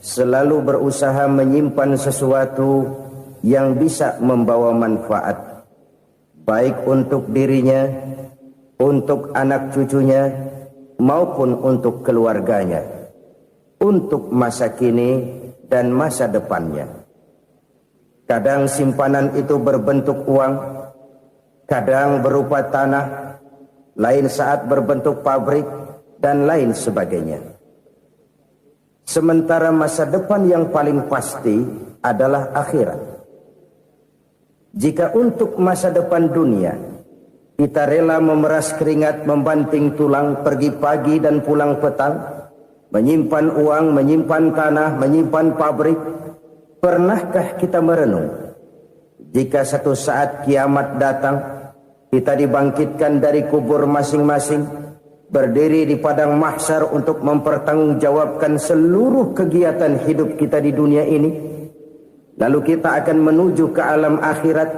selalu berusaha menyimpan sesuatu yang bisa membawa manfaat, baik untuk dirinya, untuk anak cucunya, maupun untuk keluarganya, untuk masa kini dan masa depannya. Kadang simpanan itu berbentuk uang, kadang berupa tanah, lain saat berbentuk pabrik, dan lain sebagainya. Sementara masa depan yang paling pasti adalah akhirat. Jika untuk masa depan dunia kita rela memeras keringat, membanting tulang, pergi pagi dan pulang petang, menyimpan uang, menyimpan tanah, menyimpan pabrik, pernahkah kita merenung jika satu saat kiamat datang, kita dibangkitkan dari kubur masing-masing, berdiri di padang mahsyar untuk mempertanggungjawabkan seluruh kegiatan hidup kita di dunia ini, lalu kita akan menuju ke alam akhirat.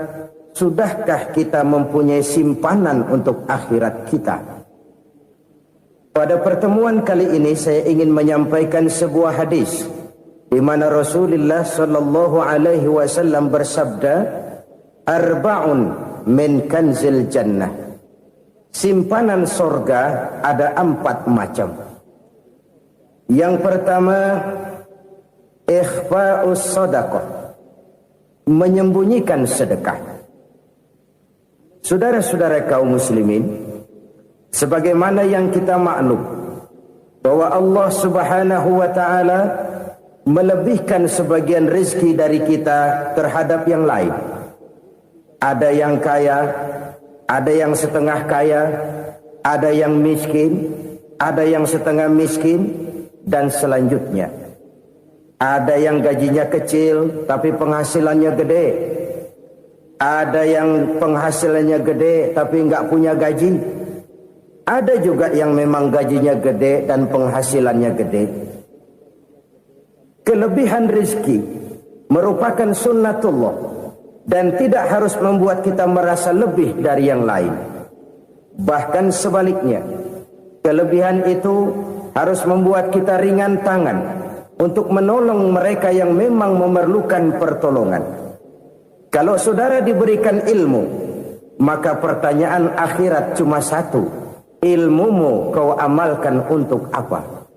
Sudahkah kita mempunyai simpanan untuk akhirat kita? Pada pertemuan kali ini saya ingin menyampaikan sebuah hadis di mana Rasulullah sallallahu alaihi wasallam bersabda, "Arba'un min kanzil jannah." Simpanan sorga ada 4 macam. Yang pertama, ikhfa'us sadaqah, menyembunyikan sedekah. Saudara-saudara kaum muslimin, sebagaimana yang kita maklum bahwa Allah Subhanahu wa taala melebihkan sebagian rezeki dari kita terhadap yang lain. Ada yang kaya, ada yang setengah kaya, ada yang miskin, ada yang setengah miskin, dan selanjutnya. Ada yang gajinya kecil tapi penghasilannya gede. Ada yang penghasilannya gede tapi nggak punya gaji. Ada juga yang memang gajinya gede dan penghasilannya gede. Kelebihan rezeki merupakan sunnatullah dan tidak harus membuat kita merasa lebih dari yang lain. Bahkan sebaliknya, kelebihan itu harus membuat kita ringan tangan untuk menolong mereka yang memang memerlukan pertolongan. Kalau saudara diberikan ilmu, maka pertanyaan akhirat cuma satu: ilmumu kau amalkan untuk apa?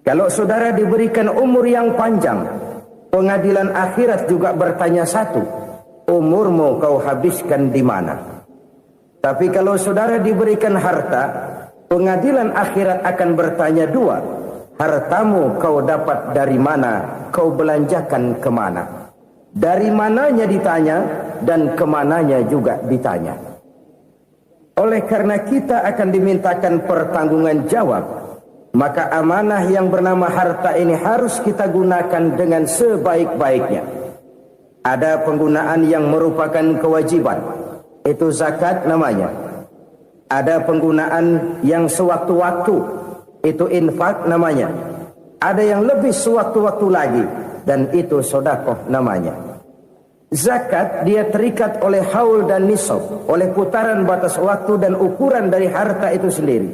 Kalau saudara diberikan umur yang panjang, pengadilan akhirat juga bertanya satu: umurmu kau habiskan di mana? Tapi kalau saudara diberikan harta, pengadilan akhirat akan bertanya 2: hartamu kau dapat dari mana? Kau belanjakan kemana? Dari mananya ditanya dan kemananya juga ditanya. Oleh karena kita akan dimintakan pertanggungan jawab, maka amanah yang bernama harta ini harus kita gunakan dengan sebaik-baiknya. Ada penggunaan yang merupakan kewajiban, itu zakat namanya. Ada penggunaan yang sewaktu-waktu, itu infak namanya. Ada yang lebih sewaktu-waktu lagi, dan itu sedekah namanya. Zakat dia terikat oleh haul dan nisab, oleh putaran batas waktu dan ukuran dari harta itu sendiri.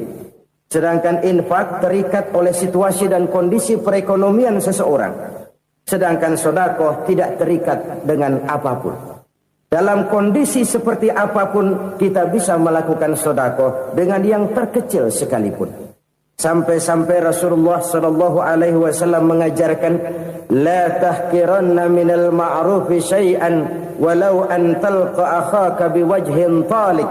Sedangkan infak terikat oleh situasi dan kondisi perekonomian seseorang. Sedangkan sedekah tidak terikat dengan apapun. Dalam kondisi seperti apapun kita bisa melakukan sedekah dengan yang terkecil sekalipun. Sampai-sampai Rasulullah sallallahu alaihi wasallam mengajarkan, la tahqiranna minal ma'rufi syai'an walau an talqa akhaka biwajhin talik.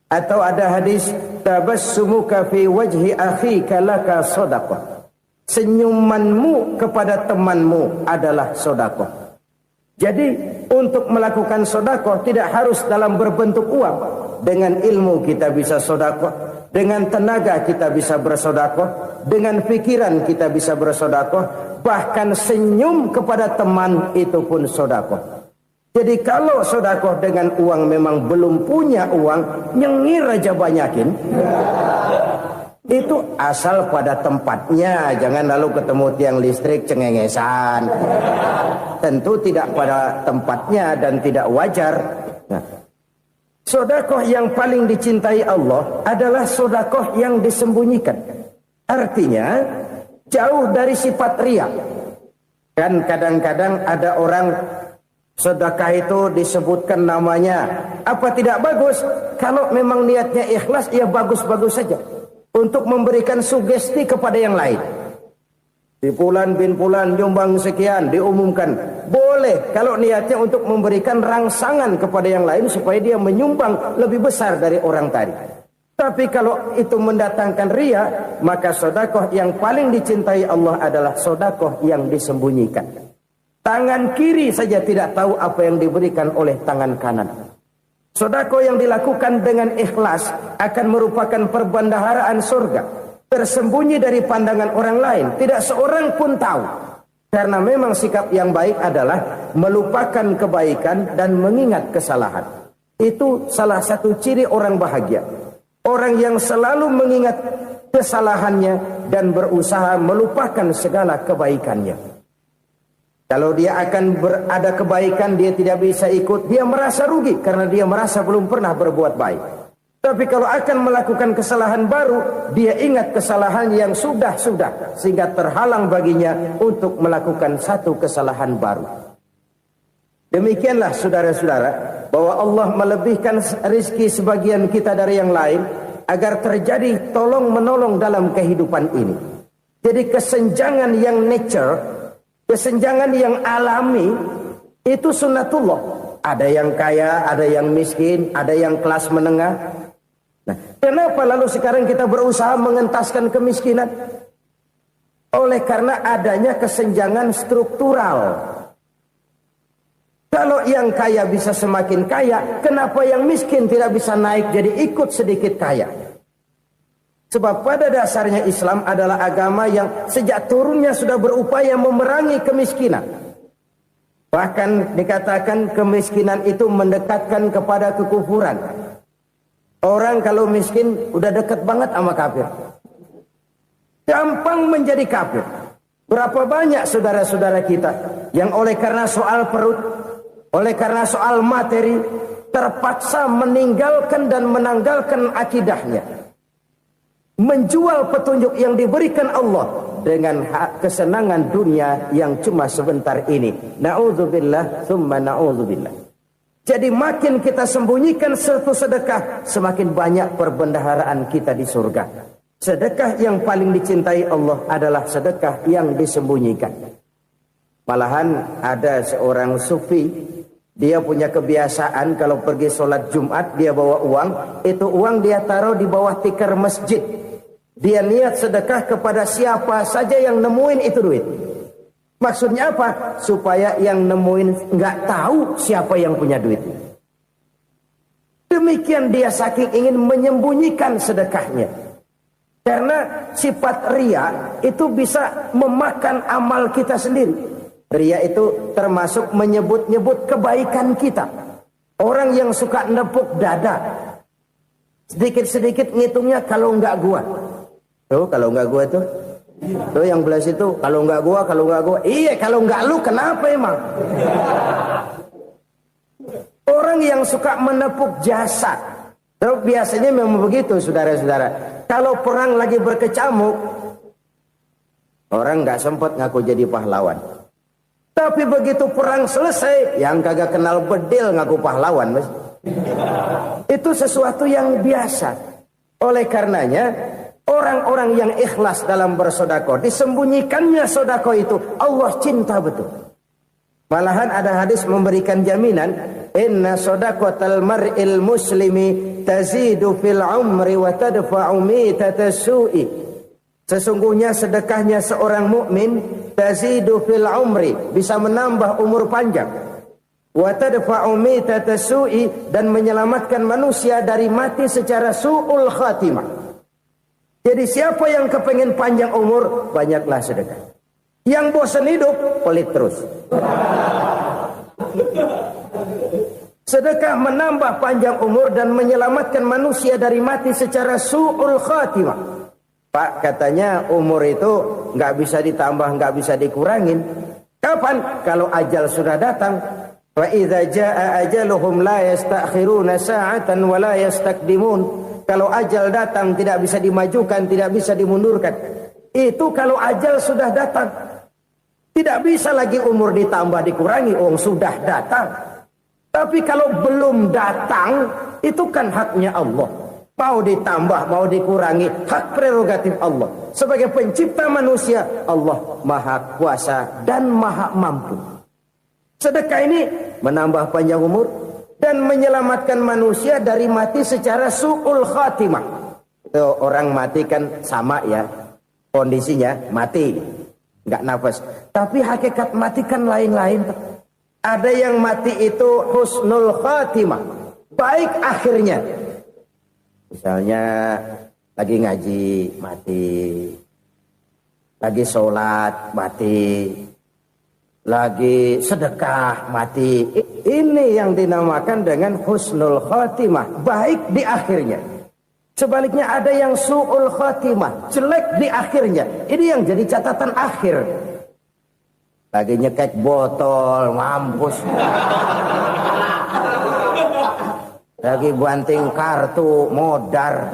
Atau ada hadis, tabassumuka fi wajhi akhika laka shadaqah. Senyumanmu kepada temanmu adalah sedekah. Jadi untuk melakukan sedekah tidak harus dalam berbentuk uang. Dengan ilmu kita bisa sedekah. Dengan tenaga kita bisa bersedekah, dengan pikiran kita bisa bersedekah, bahkan senyum kepada teman itu pun sedekah. Jadi kalau sedekah dengan uang memang belum punya uang, nyengir aja banyakin. Itu asal pada tempatnya, jangan lalu ketemu tiang listrik cengengesan. Tentu tidak pada tempatnya dan tidak wajar. Nah, sedekah yang paling dicintai Allah adalah sedekah yang disembunyikan. Artinya, jauh dari sifat riya. Kan kadang-kadang ada orang sedekah itu disebutkan namanya, apa tidak bagus? Kalau memang niatnya ikhlas, ya bagus-bagus saja. Untuk memberikan sugesti kepada yang lain. Di Fulan bin Fulan nyumbang sekian, diumumkan. Boleh kalau niatnya untuk memberikan rangsangan kepada yang lain supaya dia menyumbang lebih besar dari orang tadi. Tapi kalau itu mendatangkan riya, maka sedekah yang paling dicintai Allah adalah sedekah yang disembunyikan. Tangan kiri saja tidak tahu apa yang diberikan oleh tangan kanan. Sedekah yang dilakukan dengan ikhlas akan merupakan perbendaharaan surga, tersembunyi dari pandangan orang lain, tidak seorang pun tahu. Karena memang sikap yang baik adalah melupakan kebaikan dan mengingat kesalahan. Itu salah satu ciri orang bahagia. Orang yang selalu mengingat kesalahannya dan berusaha melupakan segala kebaikannya. Kalau dia akan berada kebaikan, dia tidak bisa ikut, dia merasa rugi karena dia merasa belum pernah berbuat baik. Tapi kalau akan melakukan kesalahan baru, dia ingat kesalahan yang sudah-sudah, sehingga terhalang baginya untuk melakukan satu kesalahan baru. Demikianlah saudara-saudara, bahwa Allah melebihkan rizki sebagian kita dari yang lain, agar terjadi tolong-menolong dalam kehidupan ini. Jadi kesenjangan yang nature, kesenjangan yang alami, itu sunnatullah. Ada yang kaya, ada yang miskin, ada yang kelas menengah. Nah, kenapa lalu sekarang kita berusaha mengentaskan kemiskinan? Oleh karena adanya kesenjangan struktural. Kalau yang kaya bisa semakin kaya, kenapa yang miskin tidak bisa naik jadi ikut sedikit kaya? Sebab pada dasarnya Islam adalah agama yang sejak turunnya sudah berupaya memerangi kemiskinan. Bahkan dikatakan kemiskinan itu mendekatkan kepada kekufuran. Orang kalau miskin udah dekat banget sama kafir. Gampang menjadi kafir. Berapa banyak saudara-saudara kita yang oleh karena soal perut, oleh karena soal materi, terpaksa meninggalkan dan menanggalkan akidahnya. Menjual petunjuk yang diberikan Allah dengan kesenangan dunia yang cuma sebentar ini. Na'udzubillah, thumma na'udzubillah. Jadi makin kita sembunyikan satu sedekah, semakin banyak perbendaharaan kita di surga. Sedekah yang paling dicintai Allah adalah sedekah yang disembunyikan. Malahan ada seorang sufi, dia punya kebiasaan kalau pergi sholat Jumat dia bawa uang, itu uang dia taruh di bawah tikar masjid. Dia niat sedekah kepada siapa saja yang nemuin itu duit. Maksudnya apa? Supaya yang nemuin nggak tahu siapa yang punya duit. Demikian dia saking ingin menyembunyikan sedekahnya. Karena sifat riya itu bisa memakan amal kita sendiri. Riya itu termasuk menyebut-nyebut kebaikan kita. Orang yang suka nepuk dada, sedikit-sedikit ngitungnya kalau nggak gua. Tuh kalau nggak gua tuh yang belah situ kalau nggak gua. Iya kalau nggak lu kenapa emang? Orang yang suka menepuk jasad. Tuh biasanya memang begitu saudara-saudara. Kalau perang lagi berkecamuk, orang nggak sempat ngaku jadi pahlawan. Tapi begitu perang selesai, yang kagak kenal bedil ngaku pahlawan, mas. Itu sesuatu yang biasa. Oleh karenanya, orang-orang yang ikhlas dalam bersedekah, disembunyikannya sedekah itu, Allah cinta betul. Malahan ada hadis memberikan jaminan, inna sedaqatal mar'il muslimi tazidu fil umri wa tadfa'u mitatas su'i. Sesungguhnya sedekahnya seorang mukmin tazidu fil umri, bisa menambah umur panjang. Wa tadfa'u mitatas su'i, dan menyelamatkan manusia dari mati secara su'ul khatimah. Jadi siapa yang kepengen panjang umur, banyaklah sedekah. Yang bosan hidup, pelit terus. Sedekah menambah panjang umur dan menyelamatkan manusia dari mati secara su'ul khatimah. Pak, katanya umur itu nggak bisa ditambah, nggak bisa dikurangin. Kapan? Kalau ajal sudah datang. Wa idza jaa ajaluhum la yastakhiruna sa'atan wa la yastakdimun. Kalau ajal datang tidak bisa dimajukan, tidak bisa dimundurkan. Itu kalau ajal sudah datang. Tidak bisa lagi umur ditambah dikurangi, sudah datang. Tapi kalau belum datang, itu kan haknya Allah. Mau ditambah, mau dikurangi, hak prerogatif Allah. Sebagai pencipta manusia, Allah Maha Kuasa dan Maha Mampu. Sedekah ini menambah panjang umur dan menyelamatkan manusia dari mati secara su'ul khatimah. Itu orang mati kan sama ya, kondisinya mati, nggak nafas. Tapi hakikat mati kan lain-lain. Ada yang mati itu husnul khatimah, baik akhirnya. Misalnya lagi ngaji mati, lagi sholat mati, lagi sedekah mati. Ini yang dinamakan dengan husnul khatimah, baik di akhirnya. Sebaliknya ada yang su'ul khatimah, jelek di akhirnya. Ini yang jadi catatan akhir. Lagi nyekek botol, mampus. Lagi banting kartu, modar.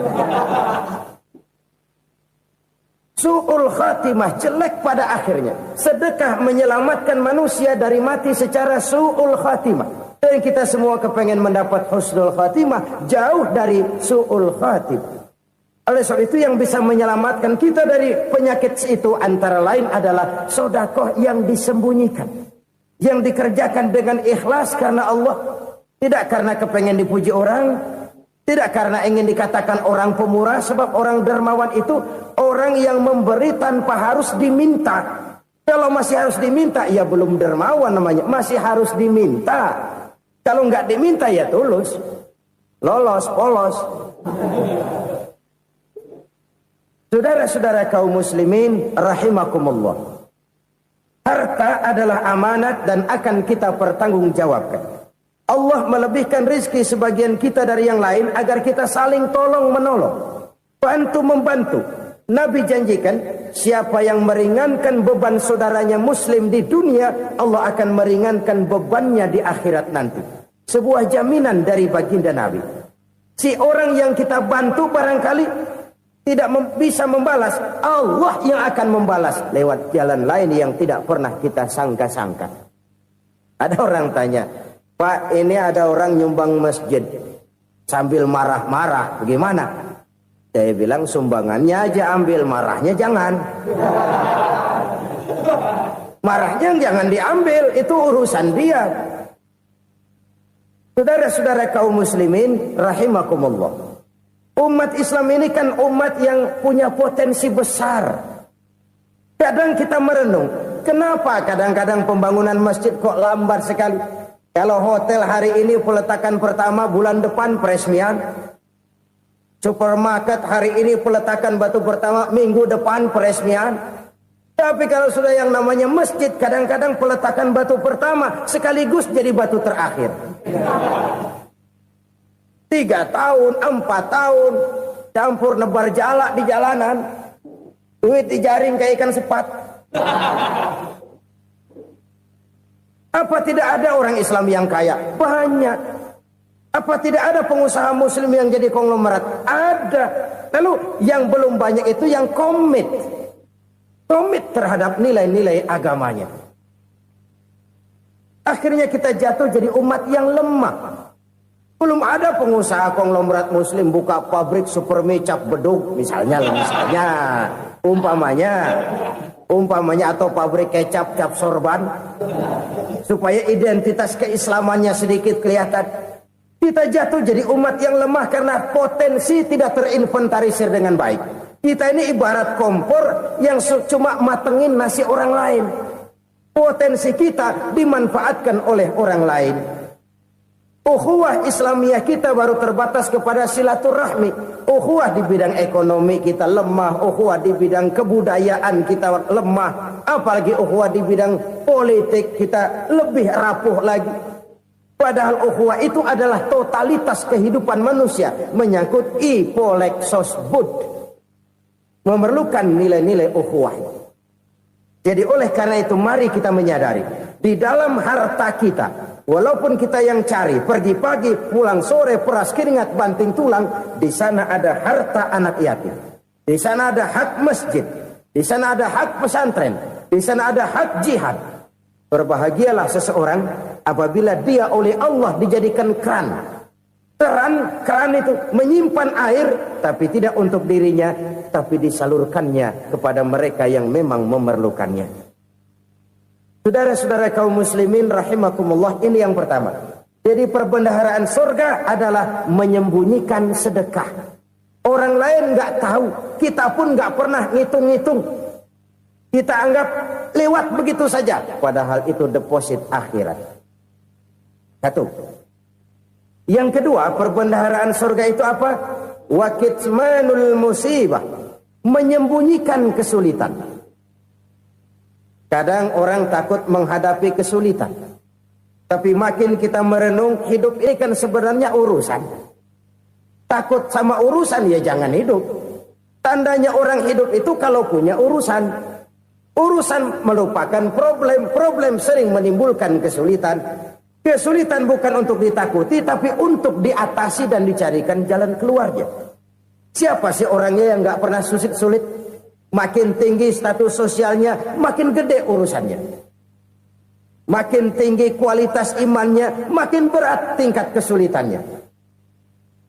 Su'ul khatimah, jelek pada akhirnya. Sedekah menyelamatkan manusia dari mati secara su'ul khatimah. Dan kita semua kepengen mendapat husnul khatimah, jauh dari su'ul khatimah. Oleh sebab itu yang bisa menyelamatkan kita dari penyakit itu antara lain adalah sedekah yang disembunyikan. Yang dikerjakan dengan ikhlas karena Allah. Tidak karena kepengen dipuji orang, tidak karena ingin dikatakan orang pemurah, sebab orang dermawan itu orang yang memberi tanpa harus diminta. Kalau masih harus diminta, ya belum dermawan namanya, masih harus diminta. Kalau nggak diminta ya tulus, lolos, polos. Saudara-saudara kaum muslimin rahimakumullah. Harta adalah amanat dan akan kita pertanggungjawabkan. Allah melebihkan rizki sebagian kita dari yang lain agar kita saling tolong menolong, bantu membantu. Nabi janjikan siapa yang meringankan beban saudaranya muslim di dunia, Allah akan meringankan bebannya di akhirat nanti. Sebuah jaminan dari baginda Nabi. Si orang yang kita bantu barangkali tidak bisa membalas, Allah yang akan membalas lewat jalan lain yang tidak pernah kita sangka-sangka. Ada orang tanya, Pak, ini ada orang nyumbang masjid sambil marah-marah, bagaimana? Saya bilang sumbangannya aja ambil, marahnya jangan. Marahnya jangan diambil, itu urusan dia. Saudara-saudara kaum muslimin rahimakumullah. Umat Islam ini kan umat yang punya potensi besar. Kadang kita merenung, kenapa kadang-kadang pembangunan masjid kok lambat sekali? Kalau hotel hari ini peletakan pertama, bulan depan peresmian. Supermarket hari ini peletakan batu pertama, minggu depan peresmian. Tapi kalau sudah yang namanya masjid, kadang-kadang peletakan batu pertama sekaligus jadi batu terakhir. 3 tahun, 4 tahun, campur nebar jalak di jalanan, duit dijaring kayak ikan sepat. Apa tidak ada orang Islam yang kaya? Banyak. Apa tidak ada pengusaha muslim yang jadi konglomerat? Ada. Lalu yang belum banyak itu yang komit terhadap nilai-nilai agamanya. Akhirnya kita jatuh jadi umat yang lemah. Belum ada pengusaha konglomerat muslim buka pabrik supermi cap beduk misalnya umpamanya atau pabrik kecap cap sorban supaya identitas keislamannya sedikit kelihatan. Kita jatuh jadi umat yang lemah karena potensi tidak terinventarisir dengan baik. Kita ini ibarat kompor yang cuma matengin nasi orang lain. Potensi kita dimanfaatkan oleh orang lain. Ukhuwah Islamiyah kita baru terbatas kepada silaturahmi. Ukhuwah di bidang ekonomi kita lemah, ukhuwah di bidang kebudayaan kita lemah, apalagi ukhuwah di bidang politik kita lebih rapuh lagi. Padahal ukhuwah itu adalah totalitas kehidupan manusia, menyangkut ipolek sosbud, memerlukan nilai-nilai ukhuwah. Jadi oleh karena itu mari kita menyadari di dalam harta kita, walaupun kita yang cari, pergi pagi, pulang sore, peras keringat, banting tulang, di sana ada harta anak yatim. Di sana ada hak masjid. Di sana ada hak pesantren, di sana ada hak jihad. Berbahagialah seseorang apabila dia oleh Allah dijadikan keran. Keran itu menyimpan air, tapi tidak untuk dirinya, tapi disalurkannya kepada mereka yang memang memerlukannya. Saudara-saudara kaum muslimin rahimakumullah, ini yang pertama. Jadi perbendaharaan surga adalah menyembunyikan sedekah. Orang lain nggak tahu, kita pun nggak pernah ngitung-ngitung. Kita anggap lewat begitu saja, padahal itu deposit akhirat. Satu. Yang kedua, perbendaharaan surga itu apa? Wa kitmanul musibah, menyembunyikan kesulitan. Kadang orang takut menghadapi kesulitan, tapi makin kita merenung, hidup ini kan sebenarnya urusan. Takut sama urusan, ya jangan hidup. Tandanya orang hidup itu kalau punya urusan. Urusan melupakan problem. Problem sering menimbulkan kesulitan. Kesulitan bukan untuk ditakuti, tapi untuk diatasi dan dicarikan jalan keluarnya. Siapa sih orangnya yang gak pernah sulit-sulit? Makin tinggi status sosialnya, makin gede urusannya. Makin tinggi kualitas imannya, makin berat tingkat kesulitannya.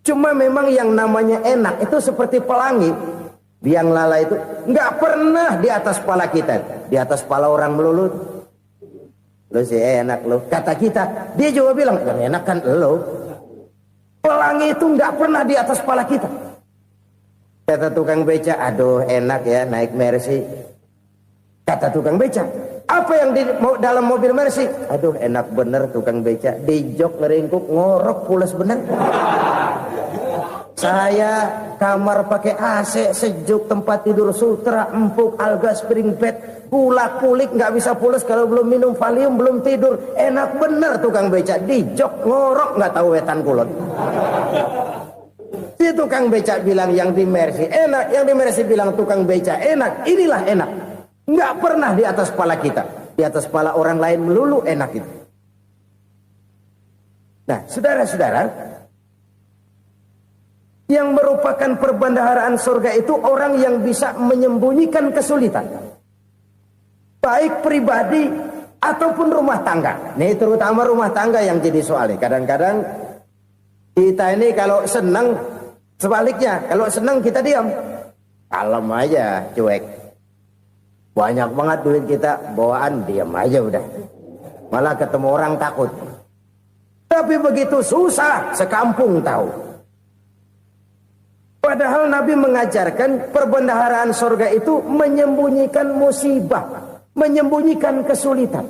Cuma memang yang namanya enak itu seperti pelangi. Biang lala itu nggak pernah di atas kepala kita, di atas kepala orang melulu. Lu sih enak lu, kata kita. Dia juga bilang yang enak kan lu. Pelangi itu nggak pernah di atas kepala kita. Kata tukang beca, aduh enak ya naik Mercy. Kata tukang beca, apa yang di dalam mobil Mercy? Aduh enak bener tukang beca, di jok ngeringkuk ngorok pules bener. Saya kamar pakai AC, sejuk, tempat tidur sutra, empuk, alga, spring bed, kulak kulik, nggak bisa pules kalau belum minum Valium, belum tidur. Enak bener tukang beca, di jok ngorok nggak tahu wetan kulon. Si tukang beca bilang yang di Mercy enak, yang di Mercy bilang tukang beca enak. Inilah enak, nggak pernah di atas kepala kita, di atas kepala orang lain melulu enak itu. Nah, saudara-saudara, yang merupakan perbendaharaan surga itu orang yang bisa menyembunyikan kesulitan, baik pribadi ataupun rumah tangga. Ini terutama rumah tangga yang jadi soalnya. Kadang-kadang kita ini kalau senang, sebaliknya kalau senang kita diam, kalem aja, cuek. Banyak banget duit kita bawaan, diam aja udah. Malah ketemu orang takut. Tapi begitu susah, sekampung tahu. Padahal Nabi mengajarkan perbendaharaan surga itu menyembunyikan musibah, menyembunyikan kesulitan.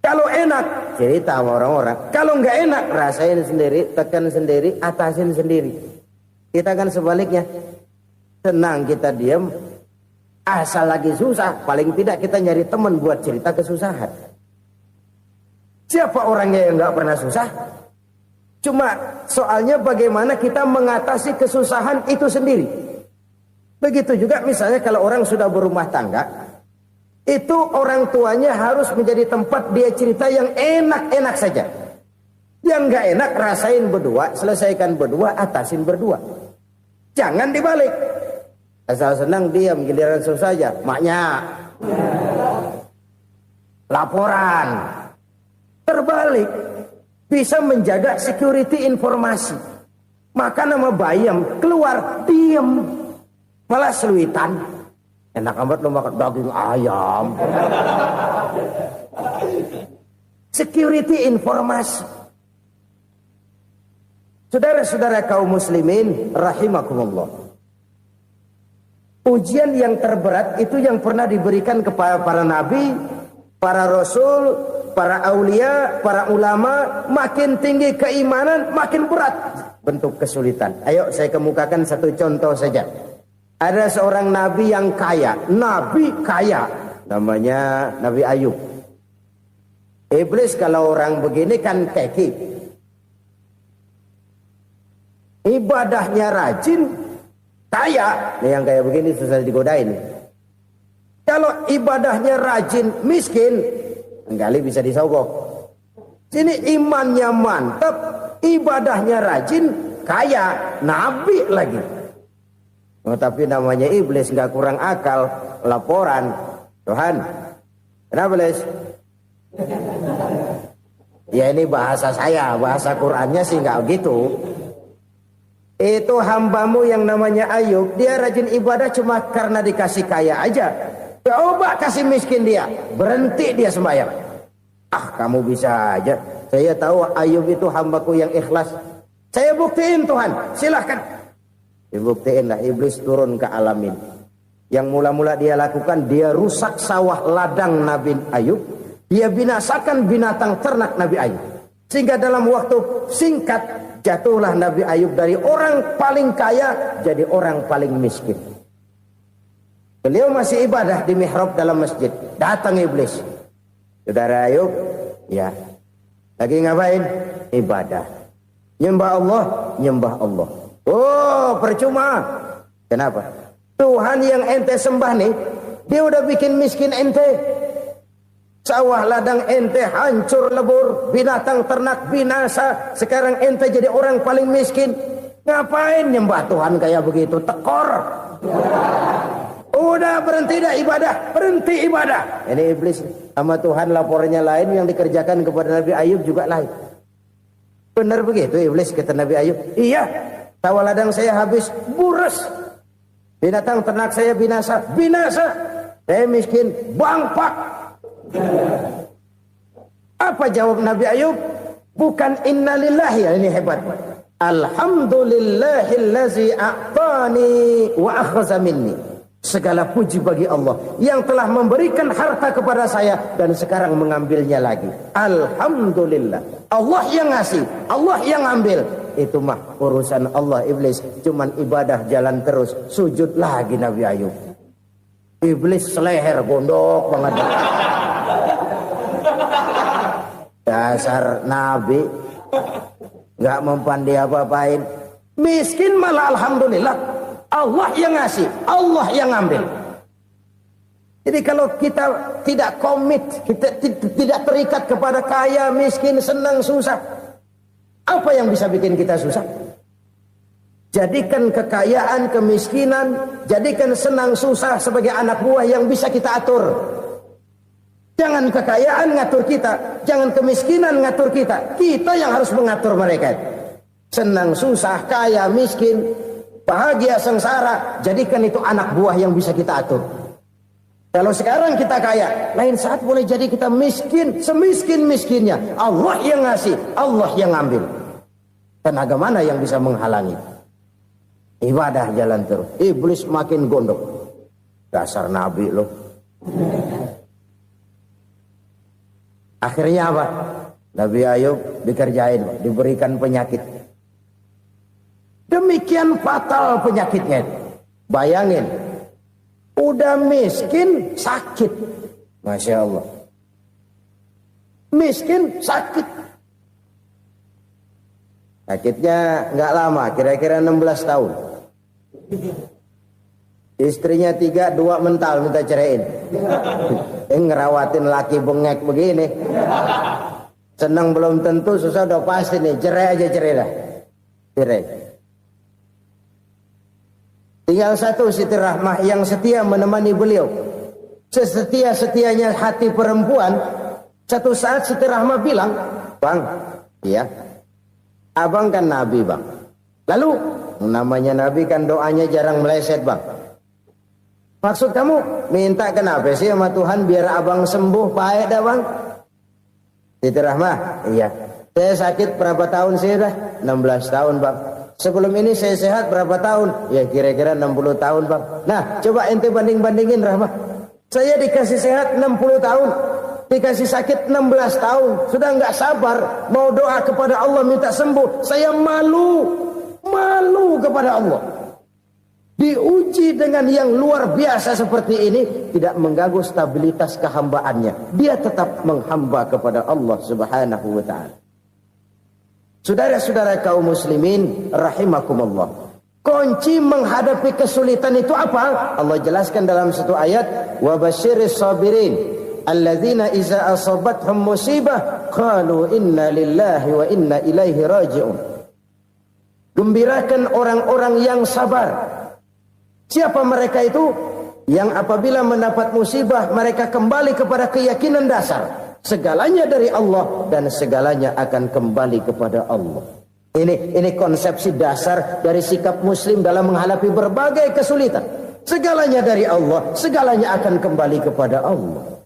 Kalau enak, cerita sama orang-orang. Kalau nggak enak, rasain sendiri, tekan sendiri, atasin sendiri. Kita kan sebaliknya, senang kita diam, asal lagi susah, paling tidak kita nyari teman buat cerita kesusahan. Siapa orangnya yang nggak pernah susah? Cuma soalnya bagaimana kita mengatasi kesusahan itu sendiri. Begitu juga misalnya kalau orang sudah berumah tangga, itu orang tuanya harus menjadi tempat dia cerita yang enak-enak saja. Yang nggak enak rasain berdua, selesaikan berdua, atasin berdua. Jangan dibalik. Asal senang diam, giliran susah saja. Maknya laporan. Terbalik. Bisa menjaga security informasi. Maka nama bayam keluar diam, malah seluitan. Enak amat lo makan daging ayam. Security informasi. Saudara-saudara kaum muslimin rahimakumullah. Ujian yang terberat itu yang pernah diberikan kepada para nabi, para rasul, para aulia, para ulama. Makin tinggi keimanan, makin berat bentuk kesulitan. Ayo saya kemukakan satu contoh saja. Ada seorang nabi yang kaya, nabi kaya, namanya Nabi Ayub. Iblis kalau orang begini kan keki, ibadahnya rajin, kaya. Nih yang kayak begini susah digodain. Kalau ibadahnya rajin, miskin, kali bisa disogok. Sini imannya mantap, ibadahnya rajin, kaya, nabi lagi. Oh, tapi namanya iblis nggak kurang akal. Laporan, Tuhan, kenapa Les? Ya ini bahasa saya, bahasa Qurannya sih nggak gitu. Itu hambamu yang namanya Ayub, dia rajin ibadah cuma karena dikasih kaya aja. Coba kasih miskin dia, berhenti dia sembahyang. Ah, kamu bisa aja. Saya tahu Ayub itu hambaku yang ikhlas. Saya buktiin Tuhan, silahkan. Dibuktiin lah, iblis turun ke alam ini. Yang mula-mula dia lakukan, dia rusak sawah ladang Nabi Ayub. Dia binasakan binatang ternak Nabi Ayub. Sehingga dalam waktu singkat, jatuhlah Nabi Ayub dari orang paling kaya jadi orang paling miskin. Beliau masih ibadah di mihrab dalam masjid. Datang iblis. Saudara Ayub, ya. Lagi ngapain? Ibadah. Nyembah Allah, nyembah Allah. Oh, percuma. Kenapa? Tuhan yang ente sembah nih, dia udah bikin miskin ente. Sawah ladang ente hancur lebur, binatang ternak binasa. Sekarang ente jadi orang paling miskin. Ngapain nyembah Tuhan kayak begitu? Tekor. Udah berhenti dah ibadah, berhenti ibadah. Ini iblis sama Tuhan laporannya lain, yang dikerjakan kepada Nabi Ayub juga lain. Benar begitu iblis kata Nabi Ayub? Iya, sawah ladang saya habis, buras. Binatang ternak saya binasa, binasa. Saya miskin, bangpak. Apa jawab Nabi Ayub? Bukan innalillahi, ya ini hebat. Alhamdulillahillazi a'tani wa akhadha minni. Segala puji bagi Allah yang telah memberikan harta kepada saya dan sekarang mengambilnya lagi. Alhamdulillah. Allah yang ngasih, Allah yang ambil. Itu mah urusan Allah. Iblis cuman ibadah jalan terus, sujud lagi Nabi Ayub. Iblis seleher gondok banget. Dasar Nabi nggak mempan dia apa-apain. Miskin malah alhamdulillah. Allah yang ngasih, Allah yang ngambil. Jadi kalau kita tidak komit, kita tidak terikat kepada kaya, miskin, senang, susah, apa yang bisa bikin kita susah? Jadikan kekayaan, kemiskinan, jadikan senang, susah sebagai anak buah yang bisa kita atur. Jangan kekayaan ngatur kita, jangan kemiskinan ngatur kita. Kita yang harus mengatur mereka. Senang, susah, kaya, miskin, bahagia, sengsara, jadikan itu anak buah yang bisa kita atur. Kalau sekarang kita kaya, lain saat boleh jadi kita miskin, semiskin-miskinnya. Allah yang ngasih, Allah yang ngambil. Tenaga mana yang bisa menghalangi? Ibadah jalan terus. Iblis makin gondok. Dasar Nabi loh. Akhirnya apa? Nabi Ayub dikerjain, diberikan penyakit. Demikian fatal penyakitnya. Bayangin, udah miskin sakit. Masya Allah. Miskin sakit. Sakitnya nggak lama, kira-kira 16 tahun. Istrinya 3, 2 mental minta ceraiin. Ngerawatin laki bengek begini. Senang belum tentu, susah udah pasti nih. Cerai aja, cerai dah. Cerai. Tinggal satu Siti Rahmah yang setia menemani beliau. Sesetia-setianya hati perempuan. Satu saat Siti Rahmah bilang, "Bang, iya, abang kan Nabi bang. Lalu namanya Nabi kan doanya jarang meleset bang. Maksud kamu minta kenapa sih sama Tuhan biar abang sembuh baik dah bang?" Siti Rahmah, iya. Saya sakit berapa tahun sih dah? 16 tahun bang. Sebelum ini saya sehat berapa tahun? Ya kira-kira 60 tahun bang. Nah coba ente banding-bandingin Rahmah. Saya dikasih sehat 60 tahun. Dikasih sakit 16 tahun. Sudah nggak sabar. Mau doa kepada Allah minta sembuh. Saya malu. Malu kepada Allah. Diuji dengan yang luar biasa seperti ini, tidak mengganggu stabilitas kehambaannya. Dia tetap menghamba kepada Allah Subhanahu wa ta'ala. Saudara-saudara kaum muslimin rahimakumullah. Kunci menghadapi kesulitan itu apa? Allah jelaskan dalam satu ayat, wa basyiris sabirin alladzina iza asabathum musibah qalu inna lillahi wa inna ilaihi raji'un. Gembirakan orang-orang yang sabar Siapa mereka itu? Yang apabila mendapat musibah mereka kembali kepada keyakinan dasar. Segalanya dari Allah dan segalanya akan kembali kepada Allah. Ini konsepsi dasar dari sikap muslim dalam menghadapi berbagai kesulitan. Segalanya dari Allah, segalanya akan kembali kepada Allah.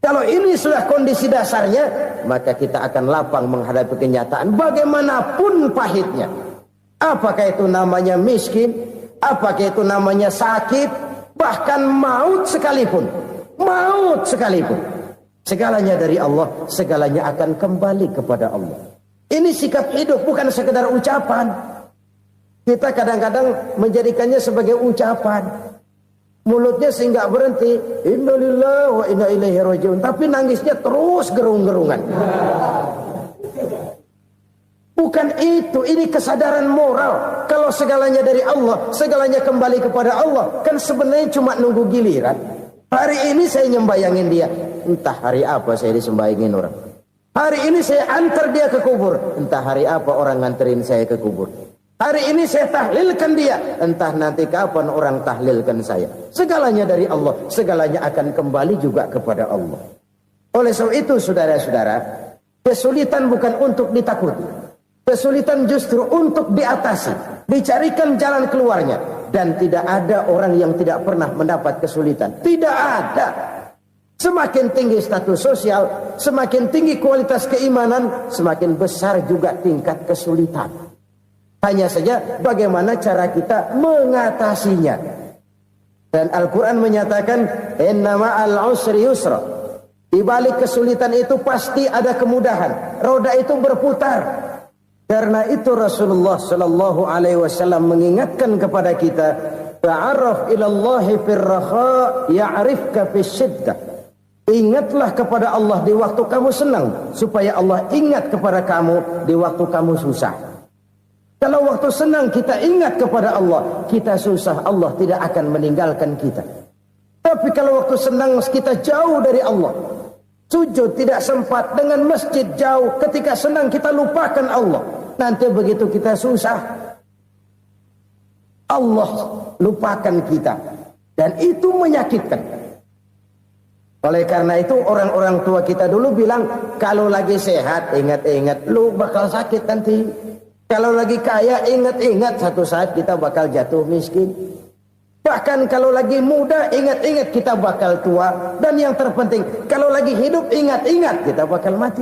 Kalau ini sudah kondisi dasarnya, maka kita akan lapang menghadapi kenyataan bagaimanapun pahitnya. Apakah itu namanya miskin, apakah itu namanya sakit, bahkan maut sekalipun. Maut sekalipun. Segalanya dari Allah, segalanya akan kembali kepada Allah. Ini sikap hidup, bukan sekedar ucapan. Kita kadang-kadang menjadikannya sebagai ucapan. Mulutnya sehingga berhenti, innalillahi wa inna ilaihi rajiun, tapi nangisnya terus gerung-gerungan. Bukan itu, ini kesadaran moral. Kalau segalanya dari Allah, segalanya kembali kepada Allah, kan sebenarnya cuma nunggu giliran. Hari ini saya nyembayangin dia, entah hari apa saya disembayangin orang. Hari ini saya antar dia ke kubur, entah hari apa orang nganterin saya ke kubur. Hari ini saya tahlilkan dia, entah nanti kapan orang tahlilkan saya. Segalanya dari Allah, segalanya akan kembali juga kepada Allah. Oleh sebab itu saudara-saudara, kesulitan bukan untuk ditakuti. Kesulitan justru untuk diatasi, dicarikan jalan keluarnya. Dan tidak ada orang yang tidak pernah mendapat kesulitan. Tidak ada. Semakin tinggi status sosial, semakin tinggi kualitas keimanan, semakin besar juga tingkat kesulitan. Hanya saja bagaimana cara kita mengatasinya. Dan Al-Quran menyatakan, inna ma'al usri yusra. Di balik kesulitan itu pasti ada kemudahan. Roda itu berputar. Karena itu Rasulullah sallallahu alaihi wasallam mengingatkan kepada kita, ta'arraf ilallahi firraha ya'rifka fisyiddah. Ingatlah kepada Allah di waktu kamu senang, supaya Allah ingat kepada kamu di waktu kamu susah. Kalau waktu senang kita ingat kepada Allah, kita susah, Allah tidak akan meninggalkan kita. Tapi kalau waktu senang kita jauh dari Allah, sujud tidak sempat, dengan masjid jauh, ketika senang kita lupakan Allah. Nanti begitu kita susah, Allah lupakan kita. Dan itu menyakitkan. Oleh karena itu orang-orang tua kita dulu bilang, kalau lagi sehat ingat-ingat, lu bakal sakit nanti. Kalau lagi kaya ingat-ingat satu saat kita bakal jatuh miskin. Bahkan kalau lagi muda ingat-ingat kita bakal tua. Dan yang terpenting, kalau lagi hidup ingat-ingat kita bakal mati.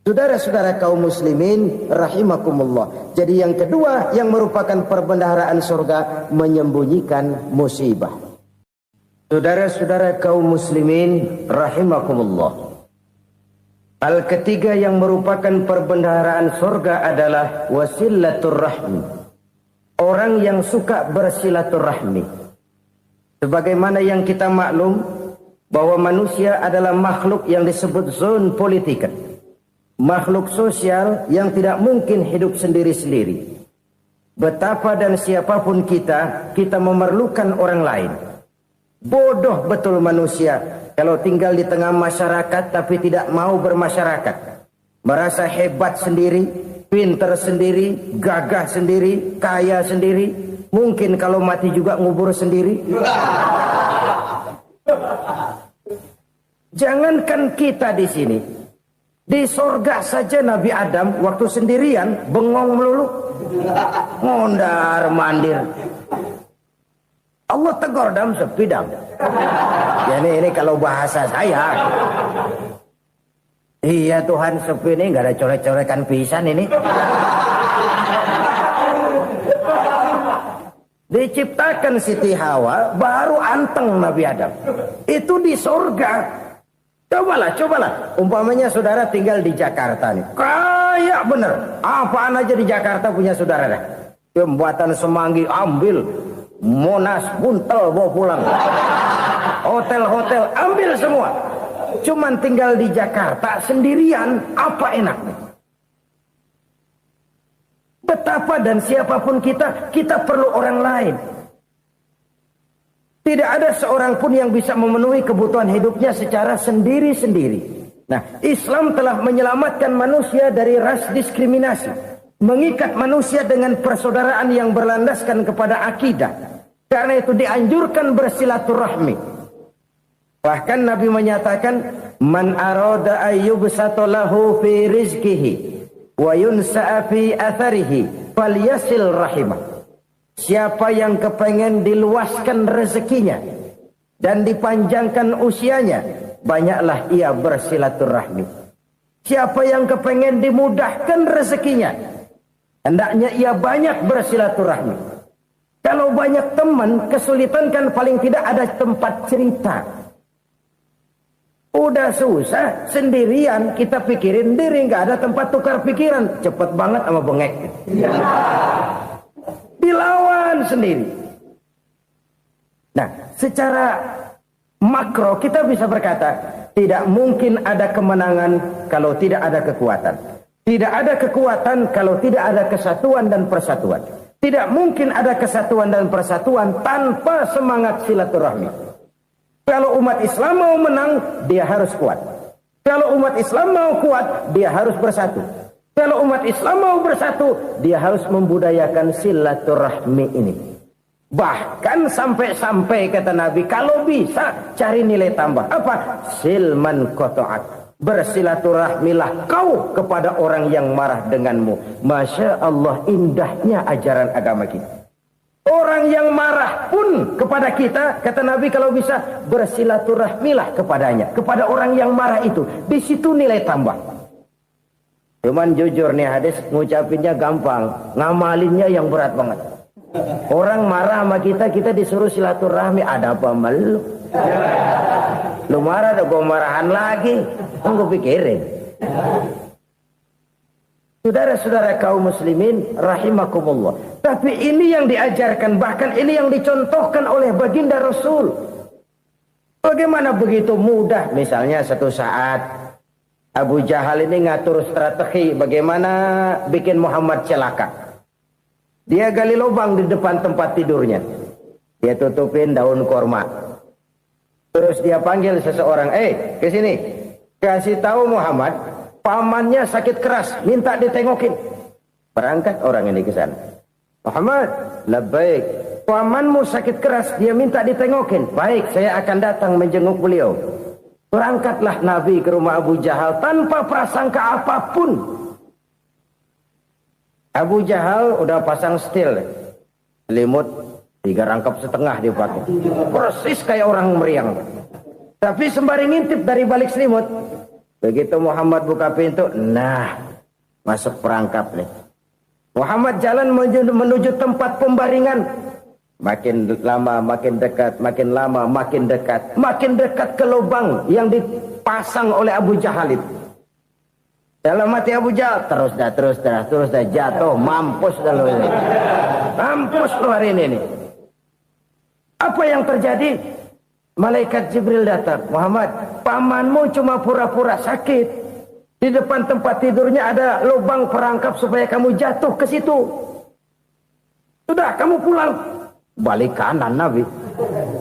Saudara-saudara kaum muslimin rahimakumullah. Jadi yang kedua yang merupakan perbendaharaan surga, menyembunyikan musibah. Saudara-saudara kaum muslimin rahimakumullah. Hal ketiga yang merupakan perbendaharaan surga adalah wasilatur rahmi. Orang yang suka bersilaturahmi. Sebagaimana yang kita maklum bahwa manusia adalah makhluk yang disebut zon politika. Makhluk sosial yang tidak mungkin hidup sendiri-sendiri. Betapa dan siapapun kita memerlukan orang lain. Bodoh betul manusia kalau tinggal di tengah masyarakat tapi tidak mau bermasyarakat. Merasa hebat sendiri, pinter sendiri, gagah sendiri, kaya sendiri. Mungkin kalau mati juga ngubur sendiri. Jangankan kita di sini. Di sorga saja Nabi Adam waktu sendirian bengong melulu. Ngondar mandir. Allah tegur dam sepi dam. Ya ini kalau bahasa saya. Iya Tuhan sepi ini nggak ada coret-corekan pisan ini. Diciptakan Siti Hawa baru anteng Nabi Adam. Itu di surga. Cobalah. Umpamanya saudara tinggal di Jakarta nih. Kayak bener. Apaan aja di Jakarta punya saudara dah. Jembatan Semanggi ambil. Monas, Buntel bawa pulang. Hotel-hotel ambil semua. Cuman tinggal di Jakarta sendirian, apa enaknya? Betapa dan siapapun kita perlu orang lain. Tidak ada seorang pun yang bisa memenuhi kebutuhan hidupnya secara sendiri-sendiri. Nah, Islam telah menyelamatkan manusia dari ras diskriminasi. Mengikat manusia dengan persaudaraan yang berlandaskan kepada akidah. Karena itu dianjurkan bersilaturahmi. Bahkan Nabi menyatakan, man arada ayyubsata lahu fi rizqihi wa yunsa'a fi atharihi falyasil rahimah. Siapa yang kepengen diluaskan rezekinya dan dipanjangkan usianya, banyaklah ia bersilaturahmi. Siapa yang kepengen dimudahkan rezekinya, hendaknya ia banyak bersilaturahmi. Kalau banyak teman, kesulitan kan paling tidak ada tempat cerita. Udah susah, sendirian kita pikirin diri, nggak ada tempat tukar pikiran. Cepet banget sama bengek. Dilawan sendiri. Nah, secara makro kita bisa berkata, tidak mungkin ada kemenangan kalau tidak ada kekuatan. Tidak ada kekuatan kalau tidak ada kesatuan dan persatuan. Tidak mungkin ada kesatuan dan persatuan tanpa semangat silaturahmi. Kalau umat Islam mau menang, dia harus kuat. Kalau umat Islam mau kuat, dia harus bersatu. Kalau umat Islam mau bersatu, dia harus membudayakan silaturahmi ini. Bahkan sampai-sampai kata Nabi, kalau bisa cari nilai tambah. Apa? Silman qata'at. Bersilaturahmilah kau kepada orang yang marah denganmu. Masya Allah, indahnya ajaran agama kita. Orang yang marah pun kepada kita, kata Nabi, kalau bisa bersilaturahmilah kepadanya, kepada orang yang marah itu. Di situ nilai tambah. Cuman jujur nih hadis, ngucapinnya gampang, ngamalinnya yang berat banget. Orang marah sama kita, kita disuruh silaturahmi, ada apa malu? Lu marah, ada gue marahan lagi. Tunggu pikirin. Saudara-saudara kaum muslimin rahimakumullah. Tapi ini yang diajarkan, bahkan ini yang dicontohkan oleh baginda Rasul. Bagaimana begitu mudah? Misalnya satu saat Abu Jahal ini ngatur strategi bagaimana bikin Muhammad celaka. Dia gali lubang di depan tempat tidurnya. Dia tutupin daun korma. Terus dia panggil seseorang, ke sini. Kasih tahu Muhammad, pamannya sakit keras, minta ditengokin. Berangkat orang ini ke sana. Muhammad, labbaik. Pamanmu sakit keras, dia minta ditengokin. Baik, saya akan datang menjenguk beliau. Berangkatlah Nabi ke rumah Abu Jahal tanpa prasangka apapun. Abu Jahal udah pasang setil, selimut 3 rangkap setengah dia pakai. Persis kayak orang meriang. Tapi sembari ngintip dari balik selimut. Begitu Muhammad buka pintu, nah masuk perangkap nih. Muhammad jalan menuju tempat pembaringan. Makin lama makin dekat, makin lama makin dekat. Makin dekat ke lubang yang dipasang oleh Abu Jahal itu. Dalam hati Abu Jahal, terus dah jatuh, mampus dah lo ini. Mampus lo hari ini nih. Apa yang terjadi? Malaikat Jibril datang. Muhammad, pamanmu cuma pura-pura sakit. Di depan tempat tidurnya ada lubang perangkap supaya kamu jatuh ke situ. Sudah, kamu pulang. Balik kanan Nabi.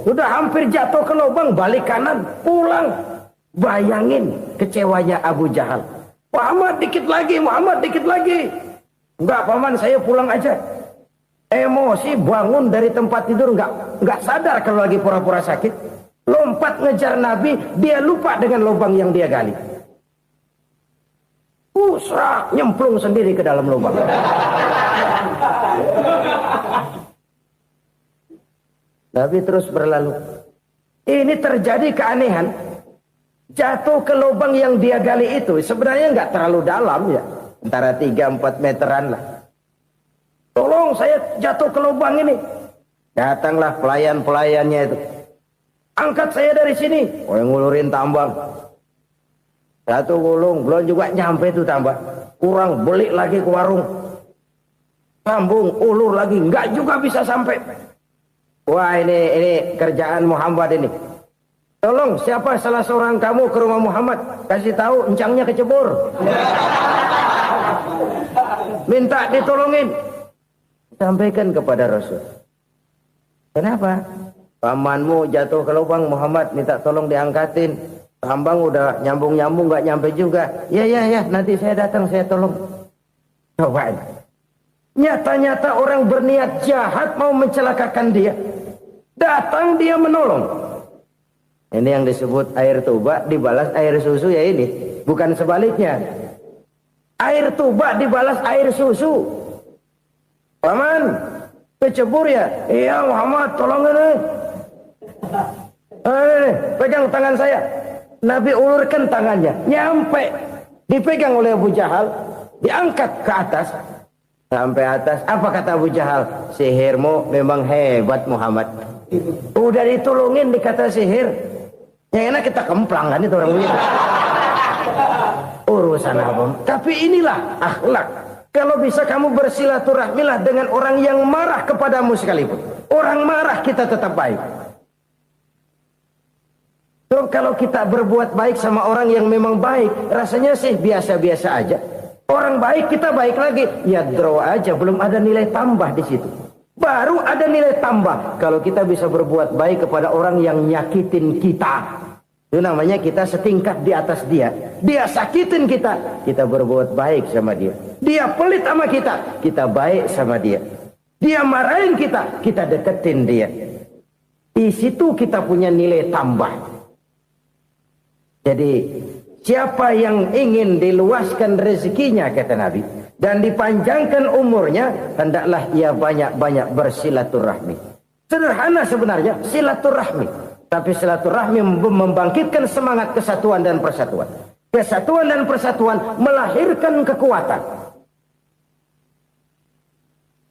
Sudah hampir jatuh ke lubang, balik kanan, pulang. Bayangin kecewanya Abu Jahal. Muhammad dikit lagi, Muhammad dikit lagi. Enggak paman, saya pulang aja. Emosi bangun dari tempat tidur, enggak sadar kalau lagi pura-pura sakit. Lompat ngejar Nabi, dia lupa dengan lubang yang dia gali. Usrak, nyemplung sendiri ke dalam lubang. Nabi terus berlalu. Ini terjadi keanehan. Jatuh ke lubang yang dia gali itu sebenarnya nggak terlalu dalam ya. Antara 3-4 meteran lah. Tolong saya jatuh ke lubang ini. Datanglah pelayan-pelayannya itu. Angkat saya dari sini. Oh, yang ngulurin tambang. Satu gulung, belum juga nyampe itu tambang. Kurang, beli lagi ke warung. Sambung, ulur lagi, nggak juga bisa sampai. Wah, ini kerjaan Muhammad ini. Tolong, siapa salah seorang kamu ke rumah Muhammad? Kasih tahu, encangnya kecebur. Minta ditolongin. Sampaikan kepada Rasul. Kenapa? Pamanmu jatuh ke lubang, Muhammad minta tolong diangkatin. Tambang udah nyambung-nyambung nggak nyampe juga. Ya, nanti saya datang, saya tolong. Coba. Nyata-nyata orang berniat jahat mau mencelakakan dia. Datang dia menolong. Ini yang disebut air tuba dibalas air susu ya ini. Bukan sebaliknya. Air tuba dibalas air susu. Paman, kecebur ya? Iya Muhammad, tolong ini. Pegang tangan saya. Nabi ulurkan tangannya. Nyampe. Dipegang oleh Abu Jahal. Diangkat ke atas. Sampai atas. Apa kata Abu Jahal? Sihirmu memang hebat Muhammad. Udah ditolongin dikata sihir. Yang enak kita kemplang kan itu orang begitu. Urusan apa? Tapi inilah akhlak. Kalau bisa kamu bersilaturahmilah dengan orang yang marah kepadamu sekalipun. Orang marah kita tetap baik. So, kalau kita berbuat baik sama orang yang memang baik, rasanya sih biasa-biasa aja. Orang baik kita baik lagi. Ya draw aja, belum ada nilai tambah di situ. Baru ada nilai tambah kalau kita bisa berbuat baik kepada orang yang nyakitin kita. Itu namanya kita setingkat di atas dia. Dia sakitin kita, kita berbuat baik sama dia. Dia pelit sama kita, kita baik sama dia. Dia marahin kita, kita deketin dia. Di situ kita punya nilai tambah. Jadi siapa yang ingin diluaskan rezekinya kata Nabi dan dipanjangkan umurnya, hendaklah ia banyak-banyak bersilaturahmi. Sederhana sebenarnya silaturahmi, tapi silaturahmi membangkitkan semangat kesatuan dan persatuan. Kesatuan dan persatuan melahirkan kekuatan.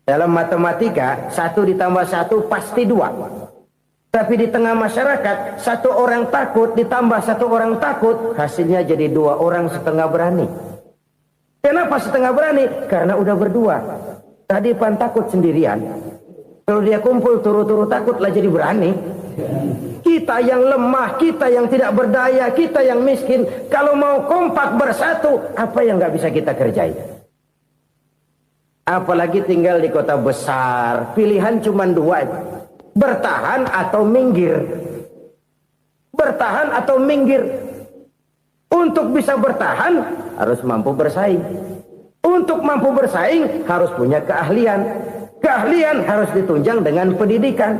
Dalam matematika 1 ditambah 1 pasti 2. Tapi di tengah masyarakat 1 orang takut ditambah 1 orang takut, hasilnya jadi 2 orang setengah berani. Kenapa setengah berani? Karena udah berdua. Tadi pan takut sendirian. Kalau dia kumpul turu-turu takutlah jadi berani. Kita yang lemah, kita yang tidak berdaya, kita yang miskin, kalau mau kompak bersatu, apa yang nggak bisa kita kerjain? Apalagi tinggal di kota besar, pilihan cuma 2. Bertahan atau minggir. Bertahan atau minggir. Untuk bisa bertahan harus mampu bersaing. Untuk mampu bersaing harus punya keahlian. Keahlian harus ditunjang dengan pendidikan,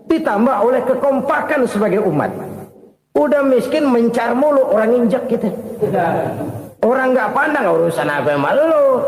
ditambah oleh kekompakan sebagai umat. Udah miskin mencar mulu, orang injak kita. Orang nggak pandang urusan apa yang malu.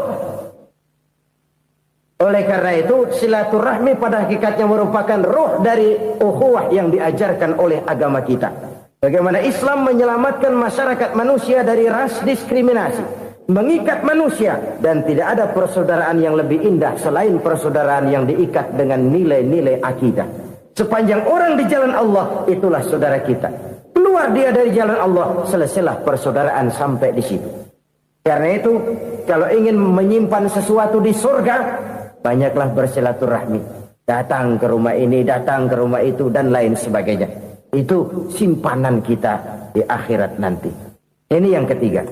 Oleh karena itu silaturahmi pada hakikatnya merupakan roh dari ukhuwah yang diajarkan oleh agama kita. Bagaimana Islam menyelamatkan masyarakat manusia dari ras diskriminasi, mengikat manusia, dan tidak ada persaudaraan yang lebih indah selain persaudaraan yang diikat dengan nilai-nilai akidah. Sepanjang orang di jalan Allah, itulah saudara kita. Keluar dia dari jalan Allah, selesailah persaudaraan sampai di situ. Karena itu, kalau ingin menyimpan sesuatu di surga, banyaklah bersilaturahmi. Datang ke rumah ini, datang ke rumah itu, dan lain sebagainya. Itu simpanan kita di akhirat nanti. Ini yang ketiga.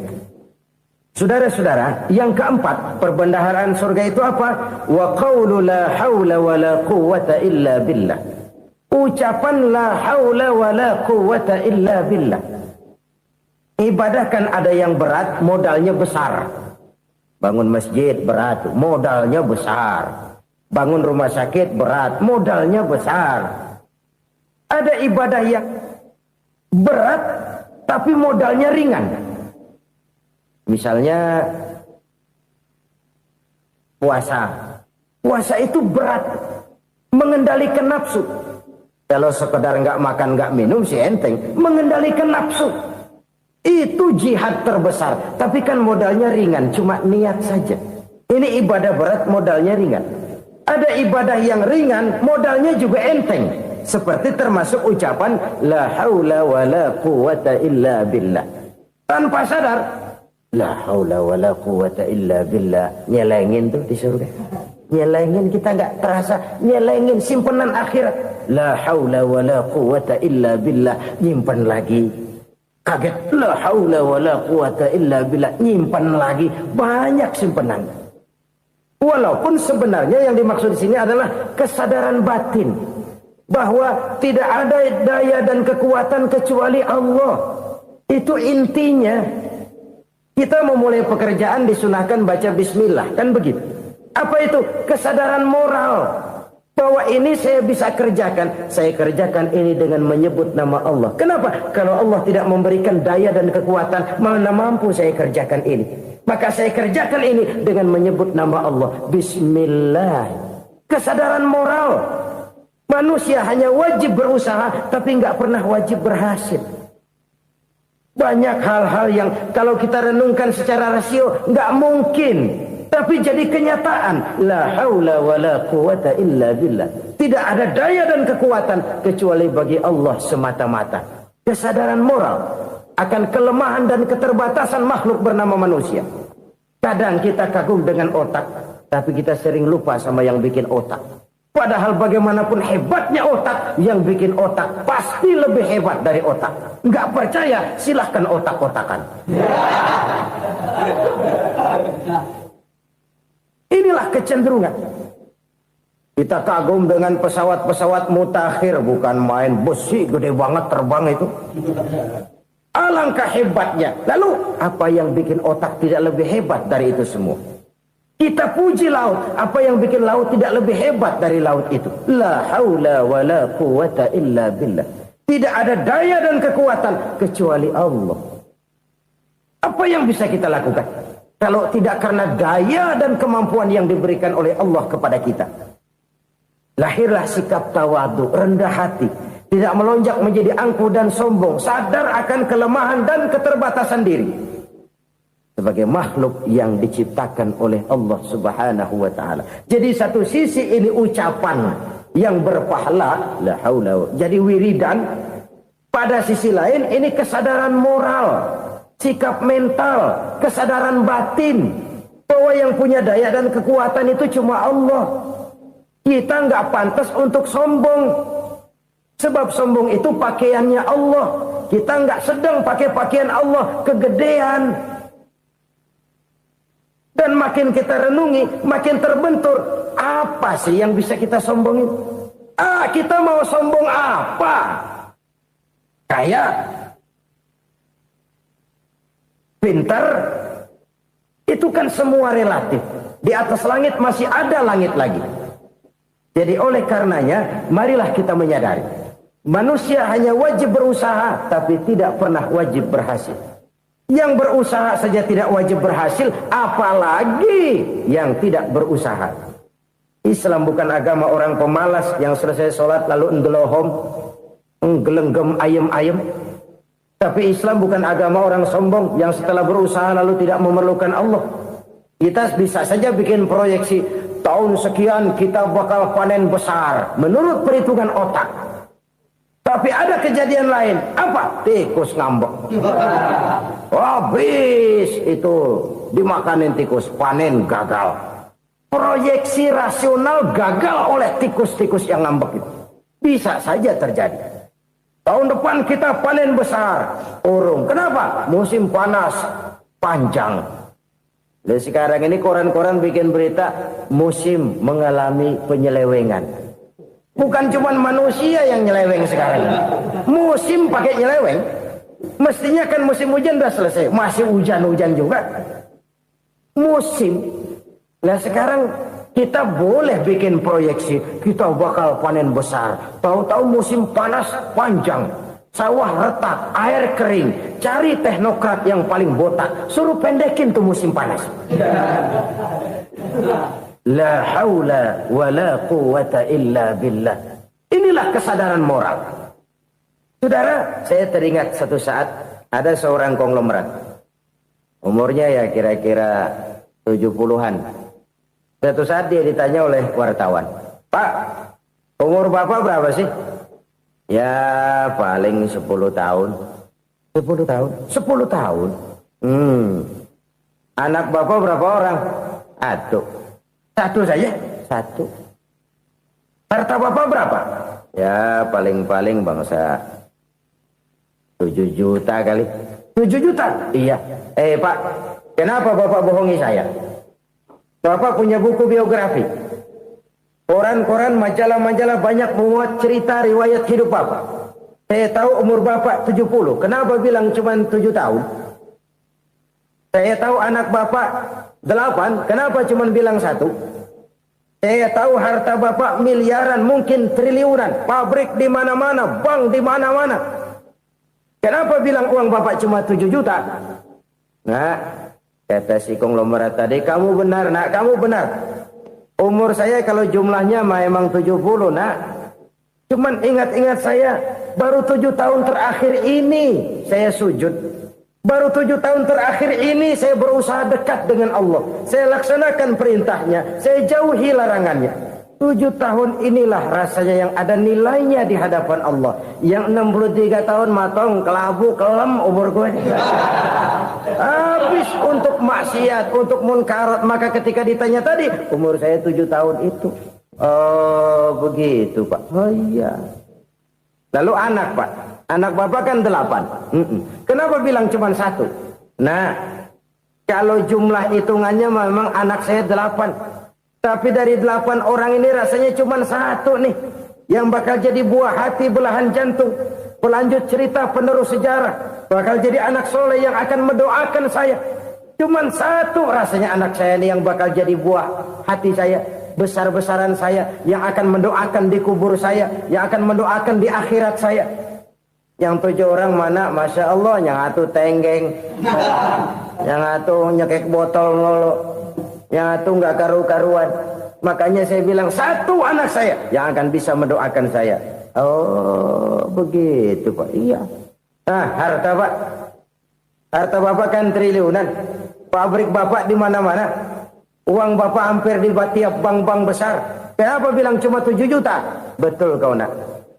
Saudara-saudara, yang keempat, perbendaharaan surga itu apa? Wa qawlu la hawla wa la quwwata illa billah. Ucapan la hawla wa la quwwata illa billah. Ibadah kan ada yang berat, modalnya besar. Bangun masjid berat, modalnya besar. Bangun rumah sakit berat, modalnya besar. Ada ibadah yang berat, tapi modalnya ringan. Misalnya puasa. Puasa itu berat, mengendalikan nafsu. Kalau sekedar nggak makan nggak minum sih enteng, mengendalikan nafsu itu jihad terbesar. Tapi kan modalnya ringan, cuma niat saja. Ini ibadah berat, modalnya ringan. Ada ibadah yang ringan, modalnya juga enteng. Seperti termasuk ucapan la haula wa la quwwata illa billah. Tanpa sadar, la haula wa la quwwata illa billah. Nyelengin tuh di surga. Nyelengin, kita nggak terasa. Nyelengin simpenan akhirat. La haula wa la quwwata illa billah. Nyimpan lagi. Kaget, la haula wa la quwwata illa billah. Nyimpan lagi. Banyak simpenan. Walaupun sebenarnya yang dimaksud di sini adalah kesadaran batin. Bahwa tidak ada daya dan kekuatan kecuali Allah. Itu intinya. Kita memulai pekerjaan disunahkan baca bismillah. Kan begitu. Apa itu? Kesadaran moral. Bahwa ini saya bisa kerjakan. Saya kerjakan ini dengan menyebut nama Allah. Kenapa? Kalau Allah tidak memberikan daya dan kekuatan, mana mampu saya kerjakan ini. Maka saya kerjakan ini dengan menyebut nama Allah. Bismillah. Kesadaran moral. Manusia hanya wajib berusaha, tapi nggak pernah wajib berhasil. Banyak hal-hal yang kalau kita renungkan secara rasio, nggak mungkin. Tapi jadi kenyataan. La haula wa la quwata illa billah. Tidak ada daya dan kekuatan kecuali bagi Allah semata-mata. Kesadaran moral akan kelemahan dan keterbatasan makhluk bernama manusia. Kadang kita kagum dengan otak, tapi kita sering lupa sama yang bikin otak. Padahal bagaimanapun hebatnya otak, yang bikin otak pasti lebih hebat dari otak. Nggak percaya, silahkan otak-otakan. Inilah kecenderungan. Kita kagum dengan pesawat-pesawat mutakhir, bukan main besi gede banget terbang itu. Alangkah hebatnya. Lalu apa yang bikin otak tidak lebih hebat dari itu semua? Kita puji laut, apa yang bikin laut tidak lebih hebat dari laut itu? La haula wa la quwata illa billah. Tidak ada daya dan kekuatan kecuali Allah. Apa yang bisa kita lakukan? Kalau tidak karena daya dan kemampuan yang diberikan oleh Allah kepada kita. Lahirlah sikap tawadu, rendah hati. Tidak melonjak menjadi angkuh dan sombong. Sadar akan kelemahan dan keterbatasan diri. Sebagai makhluk yang diciptakan oleh Allah subhanahu wa ta'ala. Jadi satu sisi ini ucapan yang berpahala. La haula. Jadi wiridan. Pada sisi lain ini kesadaran moral. Sikap mental, kesadaran batin bahwa yang punya daya dan kekuatan itu cuma Allah. Kita nggak pantas untuk sombong, sebab sombong itu pakaiannya Allah. Kita nggak sedang pakai pakaian Allah, kegedean. Dan makin kita renungi, makin terbentur. Apa sih yang bisa kita sombongin? Kita mau sombong apa? Kayak pintar, itu kan semua relatif. Di atas langit masih ada langit lagi. Jadi oleh karenanya, marilah kita menyadari. Manusia hanya wajib berusaha, tapi tidak pernah wajib berhasil. Yang berusaha saja tidak wajib berhasil, apalagi yang tidak berusaha. Islam bukan agama orang pemalas yang selesai sholat lalu endelohom, nggelenggem ayem-ayem. Tapi Islam bukan agama orang sombong yang setelah berusaha lalu tidak memerlukan Allah. Kita bisa saja bikin proyeksi tahun sekian kita bakal panen besar menurut perhitungan otak. Tapi ada kejadian lain. Apa? Tikus ngambek. Habis itu dimakanin tikus, panen gagal. Proyeksi rasional gagal oleh tikus-tikus yang ngambek itu. Bisa saja terjadi. Tahun depan kita panen besar. Urung. Kenapa? Musim panas panjang. Dan sekarang ini koran-koran bikin berita musim mengalami penyelewengan. Bukan cuma manusia yang nyeleweng sekarang. Musim pakai nyeleweng. Mestinya kan musim hujan udah selesai. Masih hujan-hujan juga. Musim. Nah sekarang kita boleh bikin proyeksi, kita bakal panen besar. Tahu-tahu musim panas panjang, sawah retak, air kering. Cari teknokrat yang paling botak, suruh pendekin tuh musim panas. La haula wa la quwata illa billah. Inilah kesadaran moral. Saudara, saya teringat satu saat ada seorang konglomerat. Umurnya ya kira-kira 70-an. Suatu saat dia ditanya oleh wartawan, Pak, umur Bapak berapa sih? Ya paling 10 tahun. 10 tahun? 10 tahun? Anak Bapak berapa orang? Satu saja? Satu. Harta Bapak berapa? Ya paling-paling bangsa 7 juta kali. 7 juta? Iya. Pak, kenapa Bapak bohongi saya? Bapak punya buku biografi. Koran-koran, majalah-majalah banyak memuat cerita riwayat hidup Bapak. Saya tahu umur Bapak 70. Kenapa bilang cuma 7 tahun? Saya tahu anak Bapak 8. Kenapa cuma bilang 1? Saya tahu harta bapak miliaran, mungkin triliunan, pabrik di mana-mana, bank di mana-mana. Kenapa bilang uang bapak cuma 7 juta? Nah, kata si konglomerat tadi, kamu benar nak, kamu benar. Umur saya kalau jumlahnya memang 70 nak. Cuman ingat-ingat saya, baru 7 tahun terakhir ini saya sujud. Baru 7 tahun terakhir ini saya berusaha dekat dengan Allah. Saya laksanakan perintahnya, saya jauhi larangannya. 7 tahun inilah rasanya yang ada nilainya di hadapan Allah. Yang 63 tahun matong, kelabu, kelem umur gue. Habis untuk maksiat, untuk munkarat. Maka ketika ditanya tadi, umur saya 7 tahun itu. Oh begitu Pak. Oh iya. Lalu anak Pak. Anak bapak kan 8. Kenapa bilang cuma 1? Nah, kalau jumlah hitungannya memang anak saya 8. Tapi dari 8 orang ini rasanya cuma 1 nih yang bakal jadi buah hati, belahan jantung, pelanjut cerita, penerus sejarah, bakal jadi anak soleh yang akan mendoakan saya. Cuma 1 rasanya anak saya ini yang bakal jadi buah hati saya, besar-besaran saya, yang akan mendoakan di kubur saya, yang akan mendoakan di akhirat saya. Yang 7 orang mana, masya Allah, yang 1 tenggeng, yang 1 nyekek botol mulu, yang 1 nggak karu-karuan. Makanya saya bilang 1 anak saya yang akan bisa mendoakan saya. Oh begitu Pak. Iya. Nah harta Pak, harta bapak kan triliunan, pabrik bapak di mana-mana, uang bapak hampir di tiap bank-bank besar. Kenapa bilang cuma 7 juta? Betul kau nak.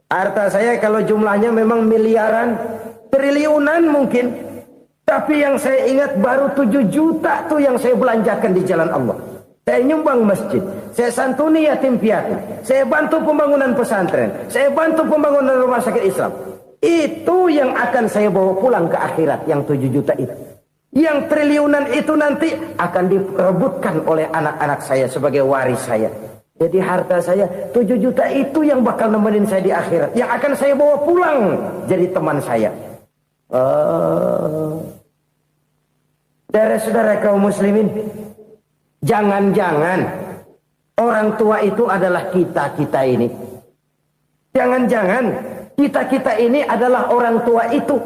Harta saya kalau jumlahnya memang miliaran, triliunan mungkin. Tapi yang saya ingat baru 7 juta tuh yang saya belanjakan di jalan Allah. Saya nyumbang masjid, saya santuni yatim piatu, saya bantu pembangunan pesantren, saya bantu pembangunan rumah sakit Islam. Itu yang akan saya bawa pulang ke akhirat, yang 7 juta itu. Yang triliunan itu nanti akan diperebutkan oleh anak-anak saya sebagai waris saya. Jadi harta saya 7 juta itu yang bakal nemenin saya di akhirat, yang akan saya bawa pulang jadi teman saya. Saudara-saudara kaum muslimin, jangan-jangan orang tua itu adalah kita-kita ini. Jangan-jangan kita-kita ini adalah orang tua itu.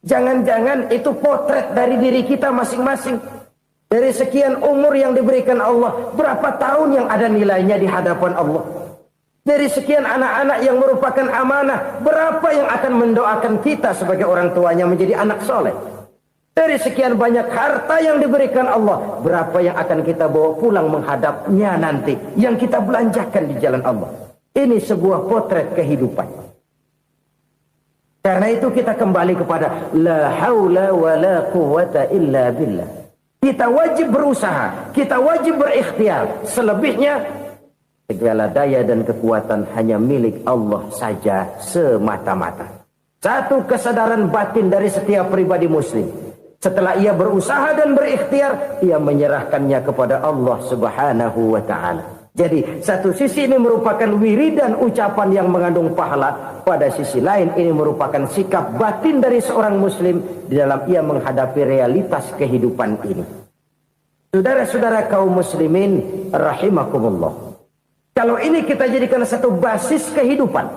Jangan-jangan itu potret dari diri kita masing-masing. Dari sekian umur yang diberikan Allah, berapa tahun yang ada nilainya di hadapan Allah? Dari sekian anak-anak yang merupakan amanah, berapa yang akan mendoakan kita sebagai orang tuanya menjadi anak soleh? Dari sekian banyak harta yang diberikan Allah, berapa yang akan kita bawa pulang menghadapnya nanti, yang kita belanjakan di jalan Allah? Ini sebuah potret kehidupan. Karena itu kita kembali kepada la haula wa la quwwata illa billah. Kita wajib berusaha, kita wajib berikhtiar. Selebihnya, segala daya dan kekuatan hanya milik Allah saja semata-mata. Satu kesadaran batin dari setiap pribadi muslim. Setelah ia berusaha dan berikhtiar, ia menyerahkannya kepada Allah Subhanahu wa ta'ala. Jadi satu sisi ini merupakan wiridan ucapan yang mengandung pahala. Pada sisi lain ini merupakan sikap batin dari seorang muslim di dalam ia menghadapi realitas kehidupan ini. Saudara-saudara kaum muslimin rahimakumullah. Kalau ini kita jadikan satu basis kehidupan,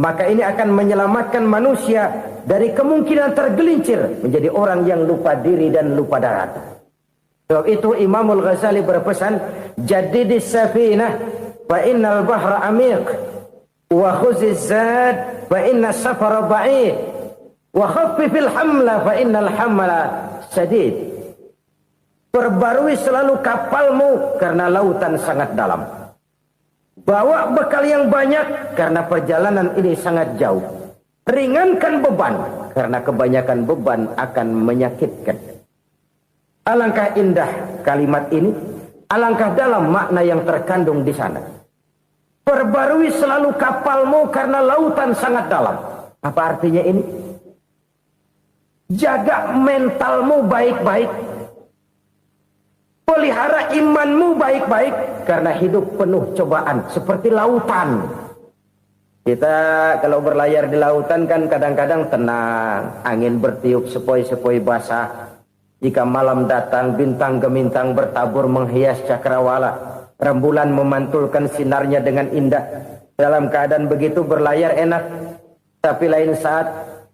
maka ini akan menyelamatkan manusia dari kemungkinan tergelincir menjadi orang yang lupa diri dan lupa darat. Sebab itu Imamul Ghazali berpesan, jadidis safinah fa innal bahra amiq wa khuziz zad fa inna safara ba'id wa khaffifil hamla fa innal hamla sadid. Perbarui selalu kapalmu karena lautan sangat dalam. Bawa bekal yang banyak karena perjalanan ini sangat jauh. Ringankan beban karena kebanyakan beban akan menyakitkan. Alangkah indah kalimat ini, alangkah dalam makna yang terkandung di sana. Perbarui selalu kapalmu karena lautan sangat dalam. Apa artinya ini? Jaga mentalmu baik-baik. Pelihara imanmu baik-baik karena hidup penuh cobaan seperti lautan. Kita kalau berlayar di lautan kan kadang-kadang tenang, angin bertiup sepoi-sepoi basah. Jika malam datang bintang gemintang bertabur menghias cakrawala. Rembulan memantulkan sinarnya dengan indah. Dalam keadaan begitu berlayar enak. Tapi lain saat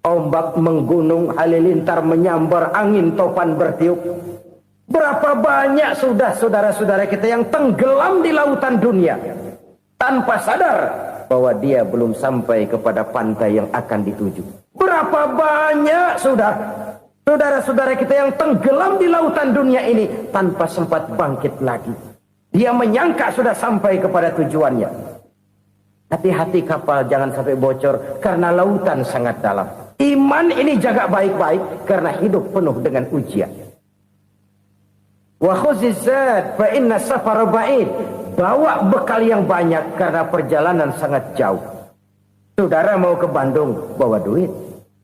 ombak menggunung, halilintar menyambar, angin topan bertiup. Berapa banyak sudah saudara-saudara kita yang tenggelam di lautan dunia tanpa sadar bahwa dia belum sampai kepada pantai yang akan dituju. Berapa banyak sudah saudara-saudara kita yang tenggelam di lautan dunia ini tanpa sempat bangkit lagi. Dia menyangka sudah sampai kepada tujuannya. Hati-hati kapal jangan sampai bocor karena lautan sangat dalam. Iman ini jaga baik-baik karena hidup penuh dengan ujian. Wa khuzizat fa inna safara ba'id. Bawa bekal yang banyak karena perjalanan sangat jauh. Saudara mau ke Bandung, bawa duit.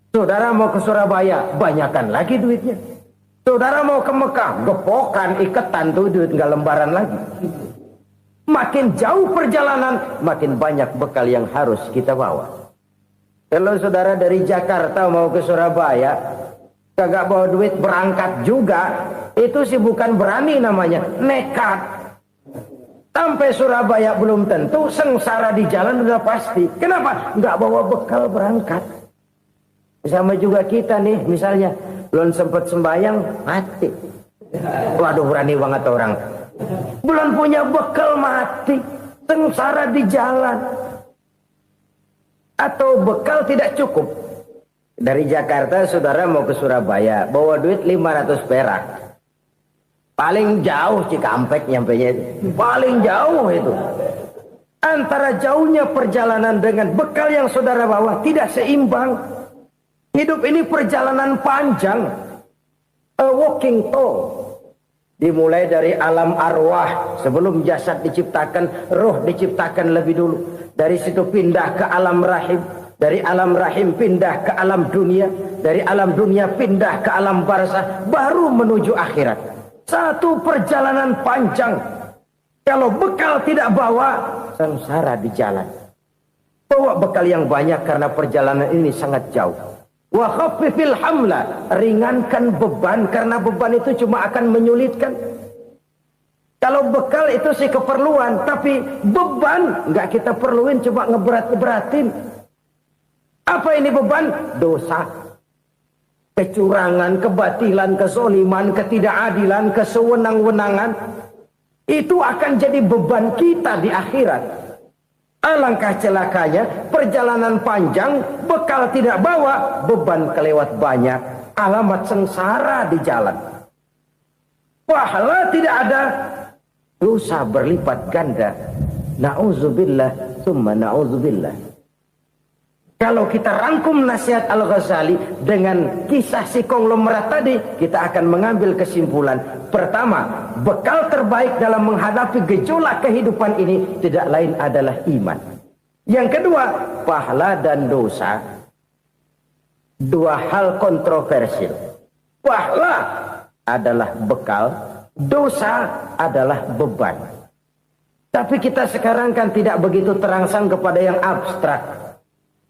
Saudara mau ke Surabaya, banyakkan lagi duitnya. Saudara mau ke Mekah, gepokan, iketan tuh duit nggak lembaran lagi. Makin jauh perjalanan, makin banyak bekal yang harus kita bawa. Kalau saudara dari Jakarta mau ke Surabaya, kagak bawa duit berangkat juga, itu sih bukan berani namanya, nekat. Sampai Surabaya belum tentu, sengsara di jalan udah pasti. Kenapa? Nggak bawa bekal berangkat. Sama juga kita nih, misalnya belum sempat sembahyang, mati. Waduh, berani banget orang. Belum punya bekal, mati. Sengsara di jalan. Atau bekal tidak cukup. Dari Jakarta saudara mau ke Surabaya, bawa duit 500 perak. Paling jauh Cikampek nyampenya itu. Paling jauh itu. Antara jauhnya perjalanan dengan bekal yang saudara bawa tidak seimbang. Hidup ini perjalanan panjang. A walking tour. Dimulai dari alam arwah. Sebelum jasad diciptakan, roh diciptakan lebih dulu. Dari situ pindah ke alam rahim. Dari alam rahim pindah ke alam dunia. Dari alam dunia pindah ke alam barzah. Baru menuju akhirat. Satu perjalanan panjang. Kalau bekal tidak bawa, sengsara di jalan. Bawa bekal yang banyak karena perjalanan ini sangat jauh. Wa khaffifil hamla, ringankan beban karena beban itu cuma akan menyulitkan. Kalau bekal itu sih keperluan, tapi beban nggak kita perluin, cuma ngeberat-beratin. Apa ini beban? Dosa. Kecurangan, kebatilan, kezoliman, ketidakadilan, kesewenang-wenangan. Itu akan jadi beban kita di akhirat. Alangkah celakanya, perjalanan panjang, bekal tidak bawa, beban kelewat banyak. Alamat sengsara di jalan. Pahala tidak ada, dosa berlipat ganda. Na'udzubillah, summa na'udzubillah. Kalau kita rangkum nasihat Al-Ghazali dengan kisah si konglomerat tadi, kita akan mengambil kesimpulan. Pertama, bekal terbaik dalam menghadapi gejolak kehidupan ini tidak lain adalah iman. Yang kedua, pahala dan dosa. Dua hal kontroversial. Pahala adalah bekal, dosa adalah beban. Tapi kita sekarang kan tidak begitu terangsang kepada yang abstrak.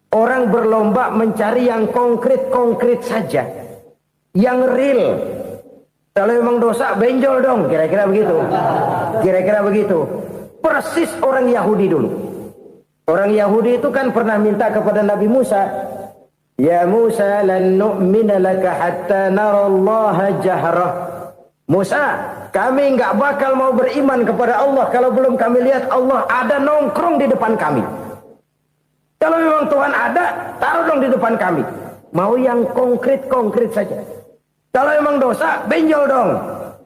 Orang berlomba mencari yang konkret-konkret saja. Yang real. Kalau memang dosa, benjol dong. Kira-kira begitu. Kira-kira begitu. Persis orang Yahudi dulu. Orang Yahudi itu kan pernah minta kepada Nabi Musa. Ya Musa lan nu'mina laka hatta narallaha jahrah. Musa, kami nggak bakal mau beriman kepada Allah kalau belum kami lihat Allah ada nongkrong di depan kami. Kalau memang Tuhan ada, taruh dong di depan kami. Mau yang konkret-konkret saja. Kalau memang dosa, benjol dong.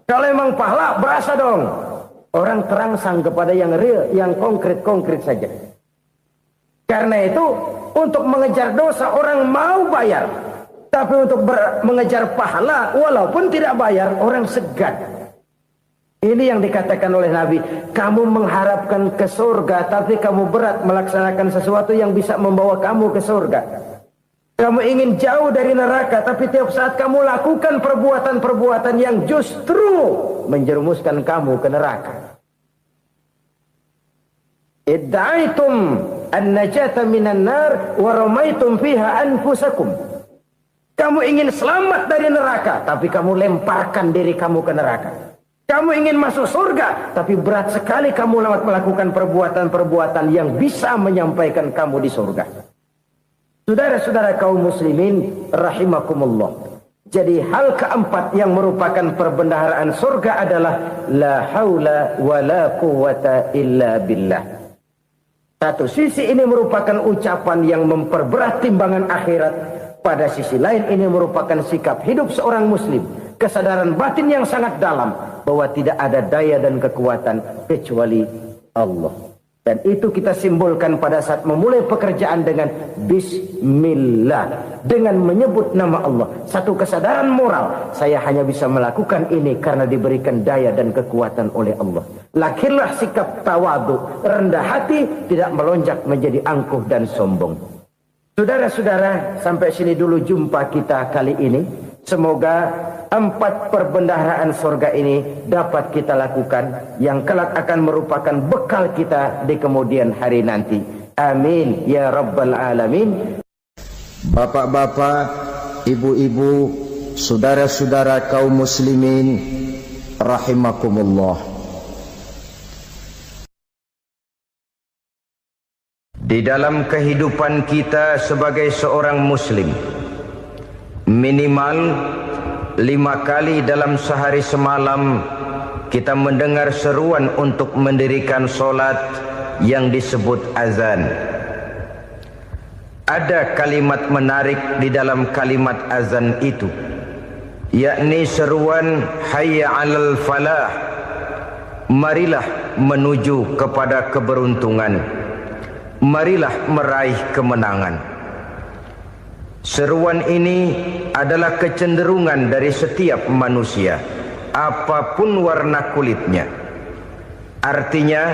Kalau memang pahala, berasa dong. Orang terangsang kepada yang real, yang konkret-konkret saja. Karena itu, untuk mengejar dosa, orang mau bayar. Tapi untuk mengejar pahala, walaupun tidak bayar, orang segan. Ini yang dikatakan oleh Nabi, kamu mengharapkan ke surga, tapi kamu berat melaksanakan sesuatu yang bisa membawa kamu ke surga. Kamu ingin jauh dari neraka, tapi tiap saat kamu lakukan perbuatan-perbuatan yang justru menjerumuskan kamu ke neraka. Idda'aitum an-najata minan nar wa ramaitum fiha anfusakum. Kamu ingin selamat dari neraka, tapi kamu lemparkan diri kamu ke neraka. Kamu ingin masuk surga, tapi berat sekali kamu melakukan perbuatan-perbuatan yang bisa menyampaikan kamu di surga. Saudara-saudara kaum muslimin rahimakumullah. Jadi hal keempat yang merupakan perbendaharaan surga adalah la haula wa la quwwata illa billah. Satu sisi ini merupakan ucapan yang memperberat timbangan akhirat. Pada sisi lain ini merupakan sikap hidup seorang muslim. Kesadaran batin yang sangat dalam bahwa tidak ada daya dan kekuatan kecuali Allah. Dan itu kita simbolkan pada saat memulai pekerjaan dengan Bismillah. Dengan menyebut nama Allah. Satu kesadaran moral. Saya hanya bisa melakukan ini karena diberikan daya dan kekuatan oleh Allah. Lahirlah sikap tawadu, rendah hati, tidak melonjak menjadi angkuh dan sombong. Saudara-saudara, sampai sini dulu jumpa kita kali ini. Semoga 4 perbendaharaan surga ini dapat kita lakukan, yang kelak akan merupakan bekal kita di kemudian hari nanti. Amin ya rabbal alamin. Bapak-bapak, ibu-ibu, saudara-saudara kaum muslimin rahimakumullah. Di dalam kehidupan kita sebagai seorang muslim, minimal 5 kali dalam sehari semalam kita mendengar seruan untuk mendirikan solat yang disebut azan. Ada kalimat menarik di dalam kalimat azan itu, yakni seruan hayya 'alal falah, marilah menuju kepada keberuntungan, marilah meraih kemenangan. Seruan ini adalah kecenderungan dari setiap manusia, apapun warna kulitnya. Artinya,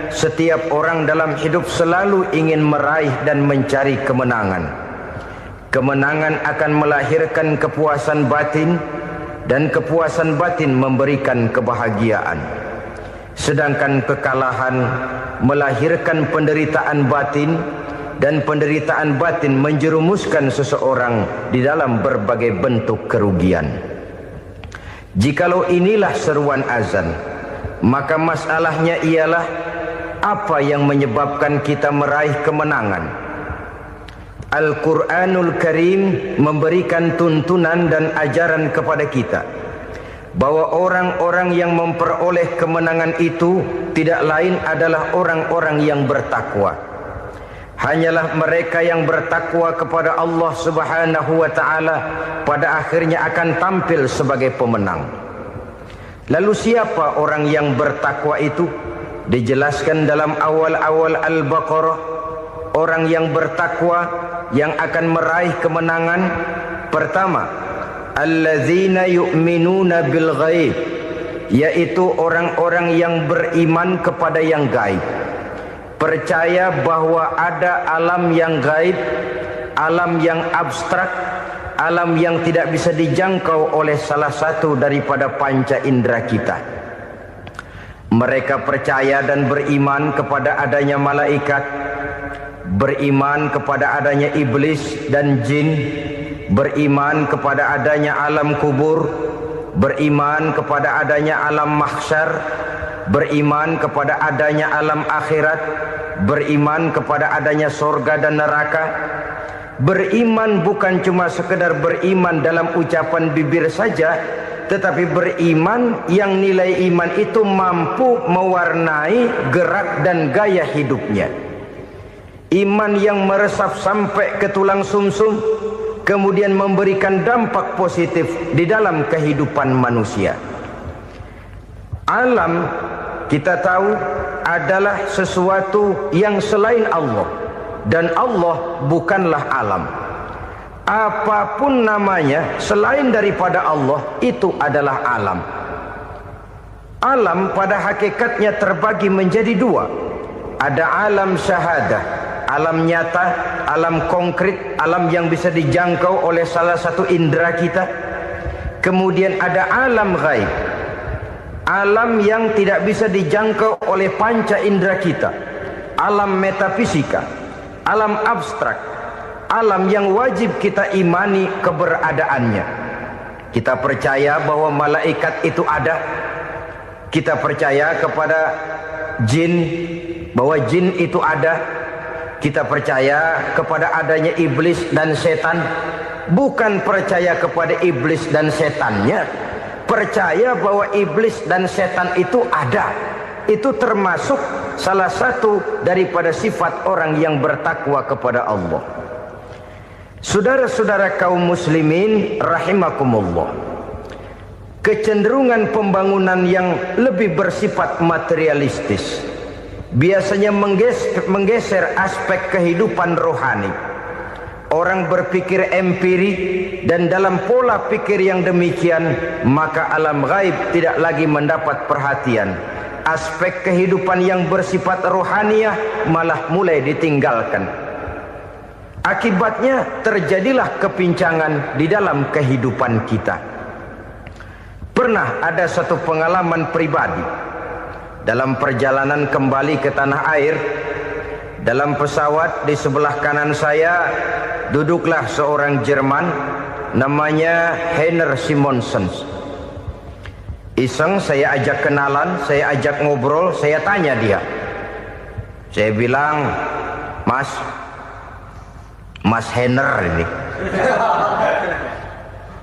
setiap orang dalam hidup selalu ingin meraih dan mencari kemenangan. Kemenangan akan melahirkan kepuasan batin, dan kepuasan batin memberikan kebahagiaan. Sedangkan kekalahan melahirkan penderitaan batin, dan penderitaan batin menjerumuskan seseorang di dalam berbagai bentuk kerugian. Jikalau inilah seruan azan, maka masalahnya ialah apa yang menyebabkan kita meraih kemenangan. Al-Quranul Karim memberikan tuntunan dan ajaran kepada kita bahwa orang-orang yang memperoleh kemenangan itu tidak lain adalah orang-orang yang bertakwa. Hanyalah mereka yang bertakwa kepada Allah Subhanahu wa ta'ala pada akhirnya akan tampil sebagai pemenang. Lalu siapa orang yang bertakwa itu? Dijelaskan dalam awal-awal Al-Baqarah, orang yang bertakwa yang akan meraih kemenangan. Pertama, alladzina yu'minuna bil ghaib, yaitu orang-orang yang beriman kepada yang gaib. Percaya bahwa ada alam yang gaib, alam yang abstrak, alam yang tidak bisa dijangkau oleh salah satu daripada panca indera kita. Mereka percaya dan beriman kepada adanya malaikat, beriman kepada adanya iblis dan jin, beriman kepada adanya alam kubur, beriman kepada adanya alam mahsyar, beriman kepada adanya alam akhirat, beriman kepada adanya surga dan neraka. Beriman bukan cuma sekedar beriman dalam ucapan bibir saja, tetapi beriman yang nilai iman itu mampu mewarnai gerak dan gaya hidupnya. Iman yang meresap sampai ke tulang sumsum, kemudian memberikan dampak positif di dalam kehidupan manusia. Alam, kita tahu, adalah sesuatu yang selain Allah, dan Allah bukanlah alam. Apapun namanya selain daripada Allah, itu adalah alam. Alam pada hakikatnya terbagi menjadi 2. Ada alam syahadah, alam nyata, alam konkret, alam yang bisa dijangkau oleh salah satu indera kita. Kemudian ada alam ghaib, alam yang tidak bisa dijangkau oleh panca indera kita, alam metafisika, alam abstrak, alam yang wajib kita imani keberadaannya. Kita percaya bahwa malaikat itu ada, Kita percaya kepada jin, bahwa jin itu ada. Kita percaya kepada adanya iblis dan setan. Bukan percaya kepada iblis dan setannya, percaya bahwa iblis dan setan itu ada. Itu termasuk salah satu daripada sifat orang yang bertakwa kepada Allah. Saudara-saudara kaum muslimin rahimakumullah, kecenderungan pembangunan yang lebih bersifat materialistis biasanya menggeser aspek kehidupan rohani. Orang berpikir empiri, dan dalam pola pikir yang demikian maka alam gaib tidak lagi mendapat perhatian. Aspek kehidupan yang bersifat rohaniah malah mulai ditinggalkan. Akibatnya terjadilah kepincangan di dalam kehidupan kita. Pernah ada satu pengalaman pribadi dalam perjalanan kembali ke tanah air. Dalam pesawat di sebelah kanan saya duduklah seorang Jerman namanya Heiner Simonsen. Iseng saya ajak kenalan, saya ajak ngobrol, saya tanya dia. Saya bilang, Mas Heiner ini,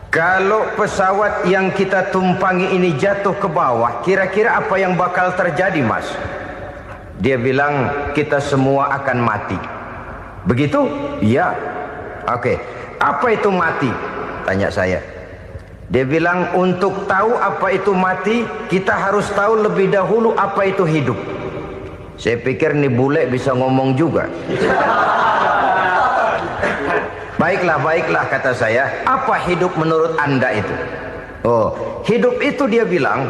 kalau pesawat yang kita tumpangi ini jatuh ke bawah, kira-kira apa yang bakal terjadi, Mas? Dia bilang, kita semua akan mati. Begitu? Iya. Oke. Apa itu mati? Tanya saya. Dia bilang, untuk tahu apa itu mati, kita harus tahu lebih dahulu apa itu hidup. Saya pikir nih bule bisa ngomong juga. Baiklah kata saya. Apa hidup menurut Anda itu? Oh, hidup itu dia bilang,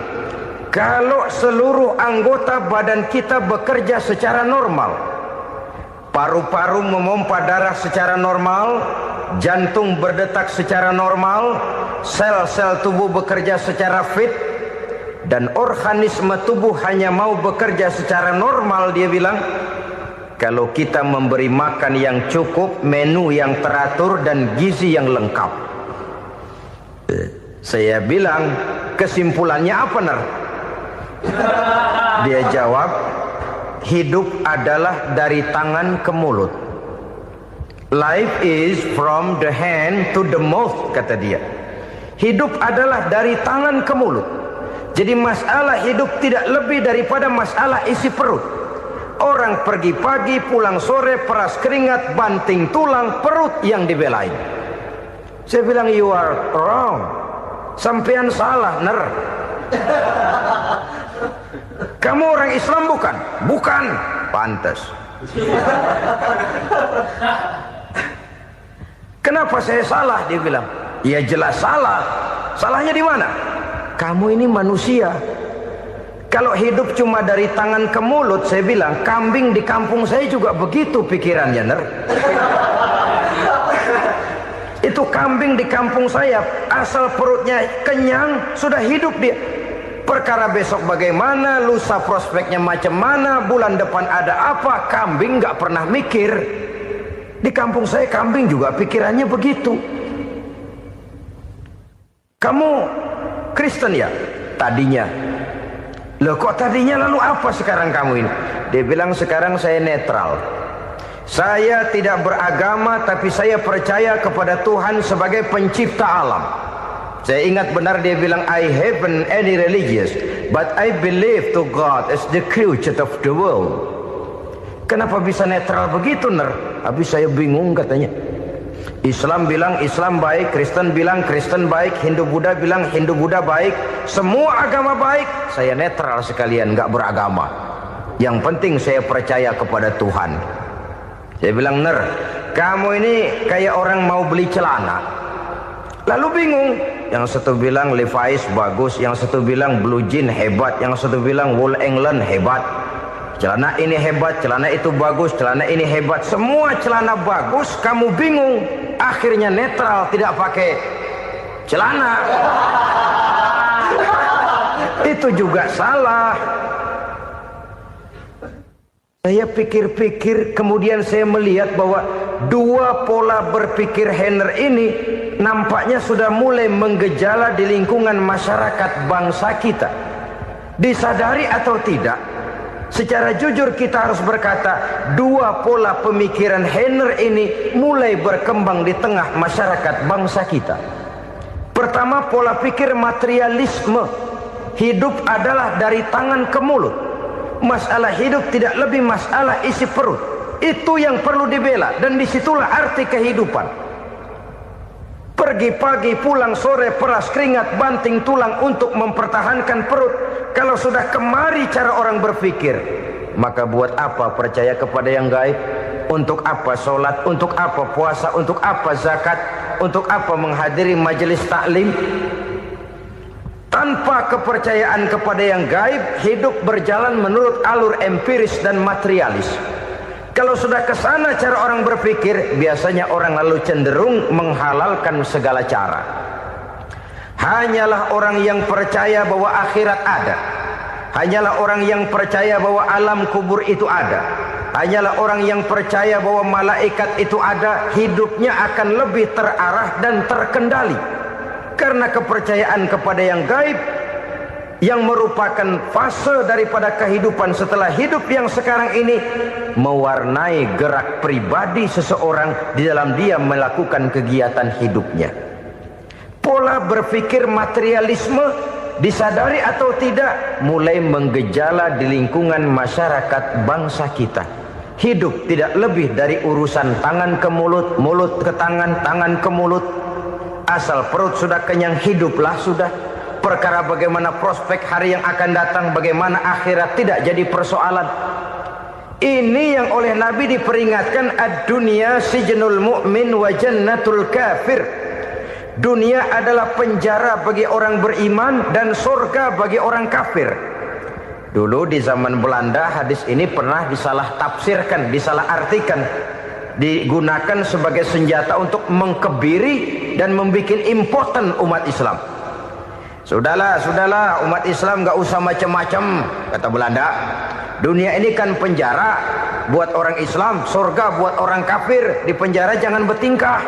kalau seluruh anggota badan kita bekerja secara normal, paru-paru memompa darah secara normal, jantung berdetak secara normal, sel-sel tubuh bekerja secara fit, dan organisme tubuh hanya mau bekerja secara normal, dia bilang, kalau kita memberi makan yang cukup, menu yang teratur, dan gizi yang lengkap. Saya bilang, kesimpulannya apa, Ner? Dia jawab, hidup adalah dari tangan ke mulut. Life is from the hand to the mouth, kata dia. Hidup adalah dari tangan ke mulut. Jadi masalah hidup tidak lebih daripada masalah isi perut. Orang pergi pagi, pulang sore, peras keringat, banting tulang, perut yang dibelain. Saya bilang, you are wrong. Sampean salah, Ner. Kamu orang Islam bukan? Bukan. Pantas. Kenapa saya salah? Dia bilang, ya jelas salah. Salahnya di mana? Kamu ini manusia. Kalau hidup cuma dari tangan ke mulut, saya bilang, kambing di kampung saya juga begitu pikirannya, Ner. Itu kambing di kampung saya, asal perutnya kenyang, sudah hidup dia. Perkara besok bagaimana, lusa prospeknya macam mana, bulan depan ada apa, kambing nggak pernah mikir. Di kampung saya kambing juga pikirannya begitu. Kamu Kristen ya? Tadinya. Loh kok tadinya, lalu apa sekarang kamu ini? Dia bilang, sekarang saya netral. Saya tidak beragama, tapi saya percaya kepada Tuhan sebagai pencipta alam. Saya ingat benar dia bilang, I haven't any religious, but I believe to God as the creator of the world. Kenapa bisa netral begitu, Ner? Habis saya bingung katanya. Islam bilang Islam baik, Kristen bilang Kristen baik, Hindu Buddha bilang Hindu Buddha baik, semua agama baik. Saya netral sekalian, nggak beragama. Yang penting saya percaya kepada Tuhan. Saya bilang, Ner, kamu ini kayak orang mau beli celana, lalu bingung. Yang satu bilang Levi's bagus, yang satu bilang Blue Jean hebat, yang satu bilang Wool England hebat. Celana ini hebat, celana itu bagus, celana ini hebat. Semua celana bagus, kamu bingung. Akhirnya netral, tidak pakai celana. Itu juga salah. Saya pikir-pikir, kemudian saya melihat bahwa dua pola berpikir Heiner ini nampaknya sudah mulai menggejala di lingkungan masyarakat bangsa kita. Disadari atau tidak, secara jujur kita harus berkata, dua pola pemikiran Henner ini mulai berkembang di tengah masyarakat bangsa kita. Pertama, pola pikir materialisme. Hidup adalah dari tangan ke mulut. Masalah hidup tidak lebih masalah isi perut. Itu yang perlu dibela, dan disitulah arti kehidupan. Pergi pagi, pulang sore, peras keringat, banting tulang untuk mempertahankan perut. Kalau sudah kemari cara orang berpikir, maka buat apa percaya kepada yang gaib? Untuk apa sholat? Untuk apa puasa? Untuk apa zakat? Untuk apa menghadiri majelis taklim? Tanpa kepercayaan kepada yang gaib, hidup berjalan menurut alur empiris dan materialis. Kalau sudah ke sana cara orang berpikir, biasanya orang lalu cenderung menghalalkan segala cara. Hanyalah orang yang percaya bahwa akhirat ada. Hanyalah orang yang percaya bahwa alam kubur itu ada. Hanyalah orang yang percaya bahwa malaikat itu ada, hidupnya akan lebih terarah dan terkendali. Karena kepercayaan kepada yang gaib, yang merupakan fase daripada kehidupan setelah hidup yang sekarang ini, mewarnai gerak pribadi seseorang di dalam dia melakukan kegiatan hidupnya. Pola berpikir materialisme, disadari atau tidak, mulai menggejala di lingkungan masyarakat bangsa kita. Hidup tidak lebih dari urusan tangan ke mulut, mulut ke tangan, tangan ke mulut. Asal perut sudah kenyang, hiduplah sudah. Perkara bagaimana prospek hari yang akan datang, bagaimana akhirat, tidak jadi persoalan. Ini yang oleh Nabi diperingatkan, ad-dunya sijnul mu'min wa jannatul kafir. Dunia adalah penjara bagi orang beriman dan surga bagi orang kafir. Dulu di zaman Belanda hadis ini pernah disalah tafsirkan, disalah artikan, digunakan sebagai senjata untuk mengkebiri dan membuat impoten umat Islam. Sudahlah, umat Islam gak usah macam-macam, kata Belanda. Dunia ini kan penjara buat orang Islam, surga buat orang kafir. Di penjara jangan bertingkah.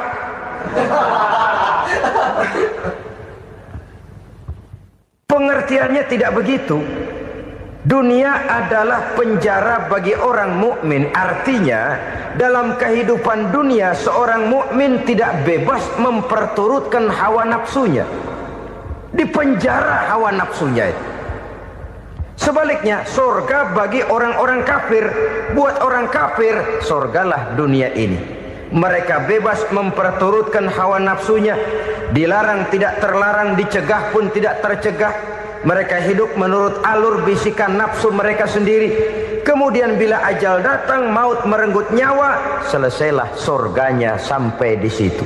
Pengertiannya tidak begitu. Dunia adalah penjara bagi orang mukmin. Artinya dalam kehidupan dunia seorang mukmin tidak bebas memperturutkan hawa nafsunya. Di penjara hawa nafsunya itu. Sebaliknya, surga bagi orang-orang kafir. Buat orang kafir, surgalah dunia ini. Mereka bebas memperturutkan hawa nafsunya. Dilarang tidak terlarang, dicegah pun tidak tercegah. Mereka hidup menurut alur bisikan nafsu mereka sendiri. Kemudian bila ajal datang, maut merenggut nyawa, selesailah surganya sampai di situ.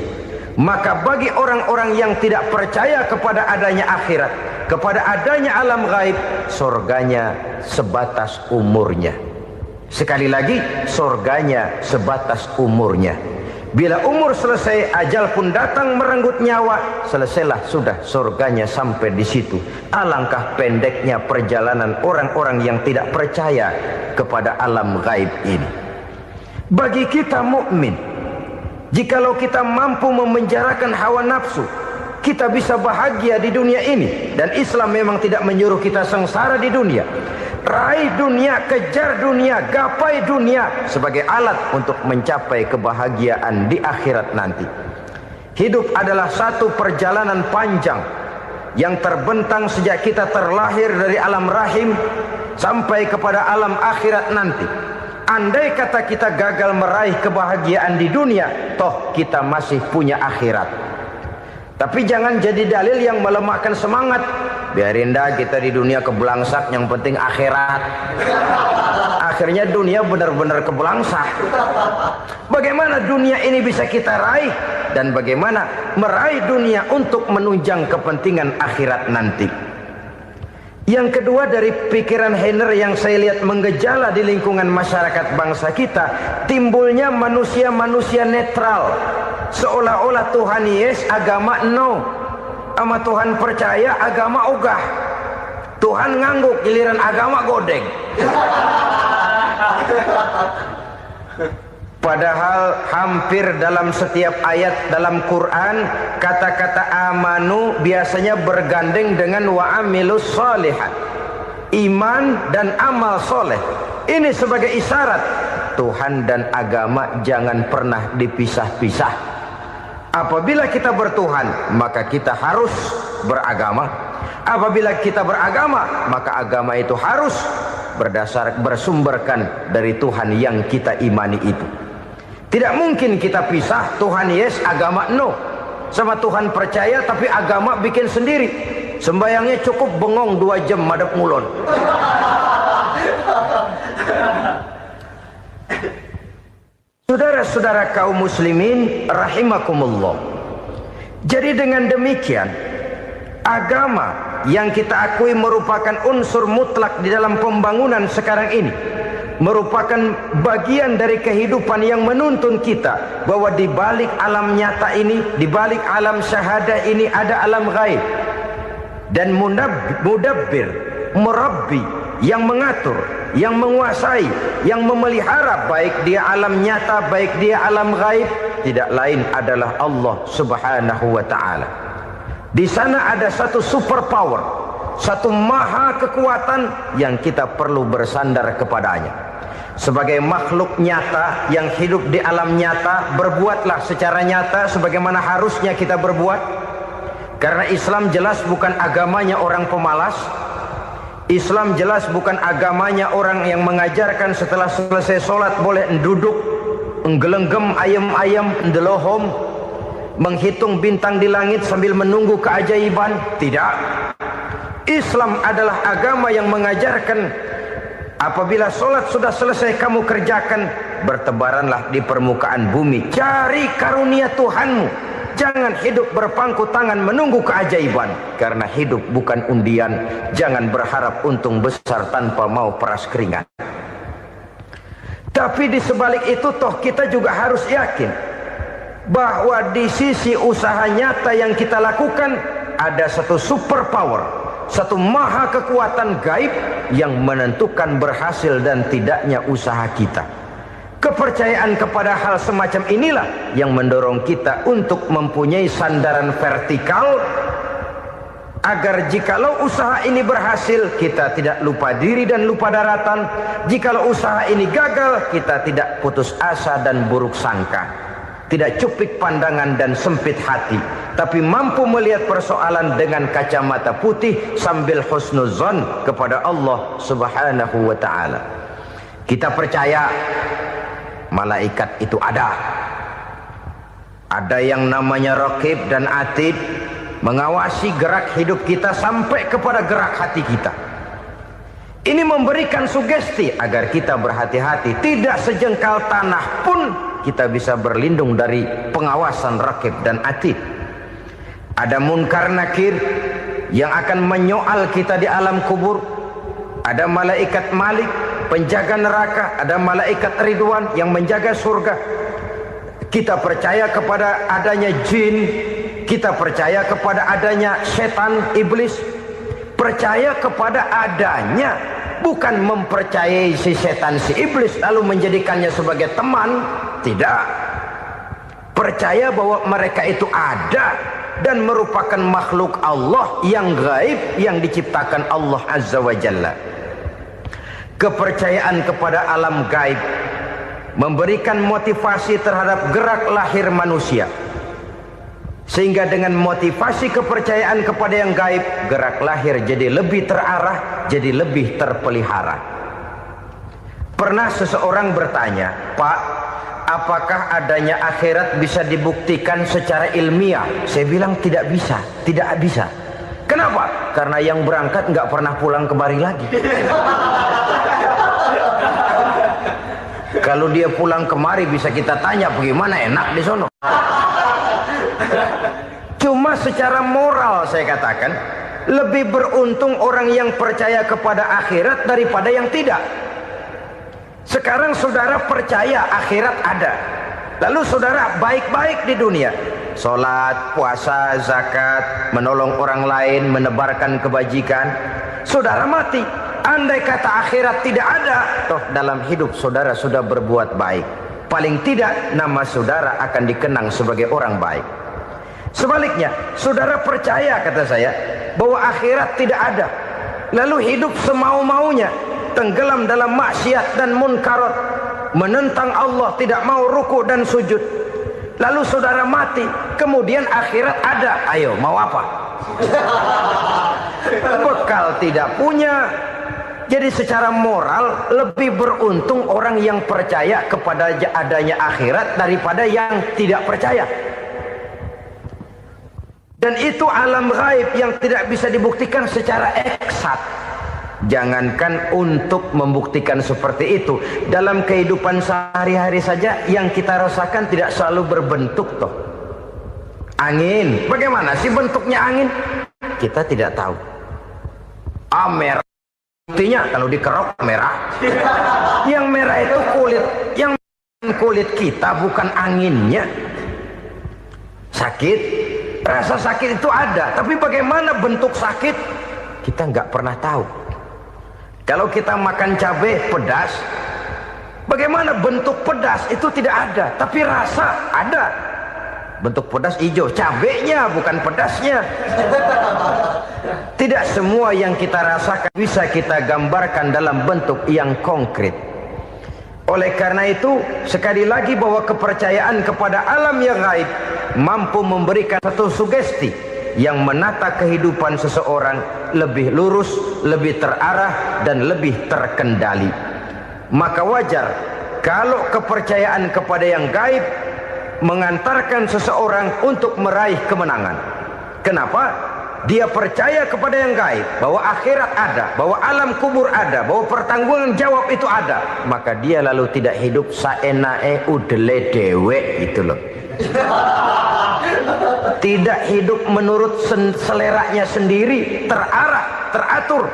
Maka bagi orang-orang yang tidak percaya kepada adanya akhirat, kepada adanya alam gaib, surganya sebatas umurnya. Sekali lagi, surganya sebatas umurnya. Bila umur selesai, ajal pun datang merenggut nyawa, selesailah sudah surganya sampai di situ. Alangkah pendeknya perjalanan orang-orang yang tidak percaya kepada alam gaib ini. Bagi kita mukmin, jikalau kita mampu memenjarakan hawa nafsu, kita bisa bahagia di dunia ini. Dan Islam memang tidak menyuruh kita sengsara di dunia. Raih dunia, kejar dunia, gapai dunia sebagai alat untuk mencapai kebahagiaan di akhirat nanti. Hidup adalah satu perjalanan panjang yang terbentang sejak kita terlahir dari alam rahim sampai kepada alam akhirat nanti. Andai kata kita gagal meraih kebahagiaan di dunia, toh kita masih punya akhirat. Tapi jangan jadi dalil yang melemahkan semangat. Biarin dah kita di dunia kebelangsak, yang penting akhirat. Akhirnya dunia benar-benar kebelangsak. Bagaimana dunia ini bisa kita raih, dan bagaimana meraih dunia untuk menunjang kepentingan akhirat nanti. Yang kedua dari pikiran Henner yang saya lihat menggejala di lingkungan masyarakat bangsa kita, timbulnya manusia-manusia netral. Seolah-olah Tuhan yes, agama no. Sama Tuhan percaya, agama ogah. Tuhan ngangguk, giliran agama godeng. Padahal hampir dalam setiap ayat dalam Quran, kata-kata amanu biasanya bergandeng dengan wa amilus shalihat. iman dan amal soleh. Ini sebagai isyarat Tuhan dan agama jangan pernah dipisah-pisah. Apabila kita bertuhan, maka kita harus beragama. Apabila kita beragama, maka agama itu harus bersumberkan dari Tuhan yang kita imani itu. Tidak mungkin kita pisah, Tuhan yes, agama no. Sama Tuhan percaya tapi agama bikin sendiri. Sembayangnya cukup bengong 2 jam madep ngulon. Saudara-saudara kaum muslimin rahimakumullah. Jadi dengan demikian, agama yang kita akui merupakan unsur mutlak di dalam pembangunan sekarang ini, merupakan bagian dari kehidupan yang menuntun kita bahwa di balik alam nyata ini, di balik alam syahadah ini ada alam gaib. Dan mudabbir, murabbi, yang mengatur, yang menguasai, yang memelihara baik dia alam nyata, baik dia alam gaib, tidak lain adalah Allah Subhanahu wa ta'ala. Di sana ada satu super power, satu maha kekuatan yang kita perlu bersandar kepadanya. Sebagai makhluk nyata yang hidup di alam nyata, berbuatlah secara nyata sebagaimana harusnya kita berbuat. Karena Islam jelas bukan agamanya orang pemalas. Islam jelas bukan agamanya orang yang mengajarkan setelah selesai sholat boleh duduk, nggelenggem ayam-ayam, ndelohom, menghitung bintang di langit sambil menunggu keajaiban. Tidak. Islam adalah agama yang mengajarkan apabila sholat sudah selesai kamu kerjakan, bertebaranlah di permukaan bumi, cari karunia Tuhanmu. Jangan hidup berpangku tangan menunggu keajaiban. Karena hidup bukan undian. Jangan berharap untung besar tanpa mau peras keringat. Tapi di sebalik itu toh kita juga harus yakin bahwa di sisi usaha nyata yang kita lakukan ada satu super power, satu maha kekuatan gaib yang menentukan berhasil dan tidaknya usaha kita. Kepercayaan kepada hal semacam inilah yang mendorong kita untuk mempunyai sandaran vertikal, agar jikalau usaha ini berhasil, kita tidak lupa diri dan lupa daratan. Jikalau usaha ini gagal, kita tidak putus asa dan buruk sangka, tidak cupik pandangan dan sempit hati, tapi mampu melihat persoalan dengan kacamata putih sambil husnuzon kepada Allah Subhanahu wa ta'ala. Kita percaya malaikat itu ada. Ada yang namanya raqib dan atid, mengawasi gerak hidup kita sampai kepada gerak hati kita. Ini memberikan sugesti agar kita berhati-hati. Tidak sejengkal tanah pun kita bisa berlindung dari pengawasan raqib dan atid. Ada munkar nakir yang akan menyoal kita di alam kubur. Ada malaikat Malik, penjaga neraka. Ada malaikat Ridwan yang menjaga surga. Kita percaya kepada adanya jin, kita percaya kepada adanya setan, iblis. Percaya kepada adanya, bukan mempercayai si setan, si iblis lalu menjadikannya sebagai teman. Tidak. Percaya bahwa mereka itu ada dan merupakan makhluk Allah yang gaib, yang diciptakan Allah Azza wa Jalla. Kepercayaan kepada alam gaib memberikan motivasi terhadap gerak lahir manusia, sehingga dengan motivasi kepercayaan kepada yang gaib, gerak lahir jadi lebih terarah, jadi lebih terpelihara. Pernah seseorang bertanya, "Pak, apakah adanya akhirat bisa dibuktikan secara ilmiah?" Saya bilang tidak bisa, tidak bisa. Kenapa? Karena yang berangkat nggak pernah pulang kembali lagi. Kalau dia pulang kemari bisa kita tanya bagaimana enak di sono. Cuma secara moral saya katakan, lebih beruntung orang yang percaya kepada akhirat daripada yang tidak. Sekarang saudara percaya akhirat ada, lalu saudara baik-baik di dunia, sholat, puasa, zakat, menolong orang lain, menebarkan kebajikan. Saudara mati, andai kata akhirat tidak ada, toh dalam hidup saudara sudah berbuat baik. Paling tidak nama saudara akan dikenang sebagai orang baik. Sebaliknya, saudara percaya, kata saya, bahwa akhirat tidak ada, lalu hidup semau-maunya, tenggelam dalam maksiat dan munkarat, menentang Allah, tidak mau ruku dan sujud. Lalu saudara mati, kemudian akhirat ada, ayo mau apa? Bekal tidak punya. Jadi secara moral lebih beruntung orang yang percaya kepada adanya akhirat daripada yang tidak percaya. Dan itu alam gaib yang tidak bisa dibuktikan secara eksat. Jangankan untuk membuktikan seperti itu, dalam kehidupan sehari-hari saja yang kita rasakan tidak selalu berbentuk toh. Angin, bagaimana sih bentuknya angin? Kita tidak tahu. Merah, buktinya kalau dikerok merah. Yang merah itu kulit, yang kulit kita bukan anginnya. Sakit, rasa sakit itu ada, tapi bagaimana bentuk sakit? Kita nggak pernah tahu. Kalau kita makan cabai pedas, bagaimana bentuk pedas itu tidak ada, tapi rasa ada. Bentuk pedas hijau, cabenya bukan pedasnya. Tidak semua yang kita rasakan bisa kita gambarkan dalam bentuk yang konkret. Oleh karena itu, sekali lagi bahwa kepercayaan kepada alam yang gaib mampu memberikan satu sugesti yang menata kehidupan seseorang lebih lurus, lebih terarah, dan lebih terkendali. Maka wajar kalau kepercayaan kepada yang gaib mengantarkan seseorang untuk meraih kemenangan. Kenapa? Dia percaya kepada yang gaib, bahwa akhirat ada, bahwa alam kubur ada, bahwa pertanggungan jawab itu ada. Maka dia lalu tidak hidup saenae udele dewe, itu loh. Tidak hidup menurut seleranya sendiri, terarah, teratur.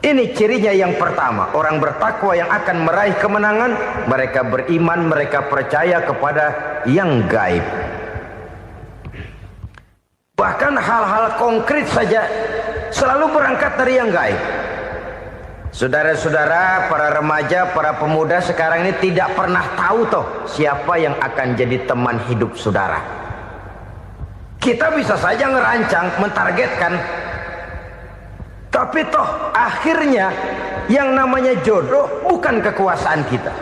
Ini cirinya yang pertama. Orang bertakwa yang akan meraih kemenangan, mereka beriman, mereka percaya kepada yang gaib. Bahkan hal-hal konkret saja selalu berangkat dari yang gaib. Saudara-saudara, para remaja, para pemuda sekarang ini tidak pernah tahu toh siapa yang akan jadi teman hidup saudara. Kita bisa saja ngerancang, mentargetkan, tapi toh akhirnya yang namanya jodoh bukan kekuasaan kita.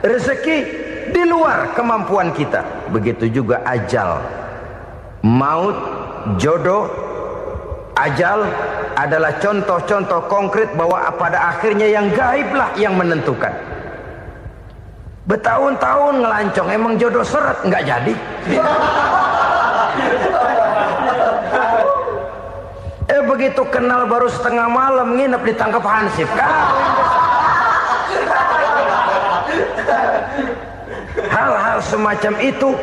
Rezeki di luar kemampuan kita. Begitu juga ajal. Maut, jodoh, ajal adalah contoh-contoh konkret bahwa pada akhirnya yang gaiblah yang menentukan. Bertahun-tahun ngelancong, emang jodoh seret, nggak jadi. Begitu kenal baru setengah malam nginep ditangkap hansip. Hal-hal semacam itu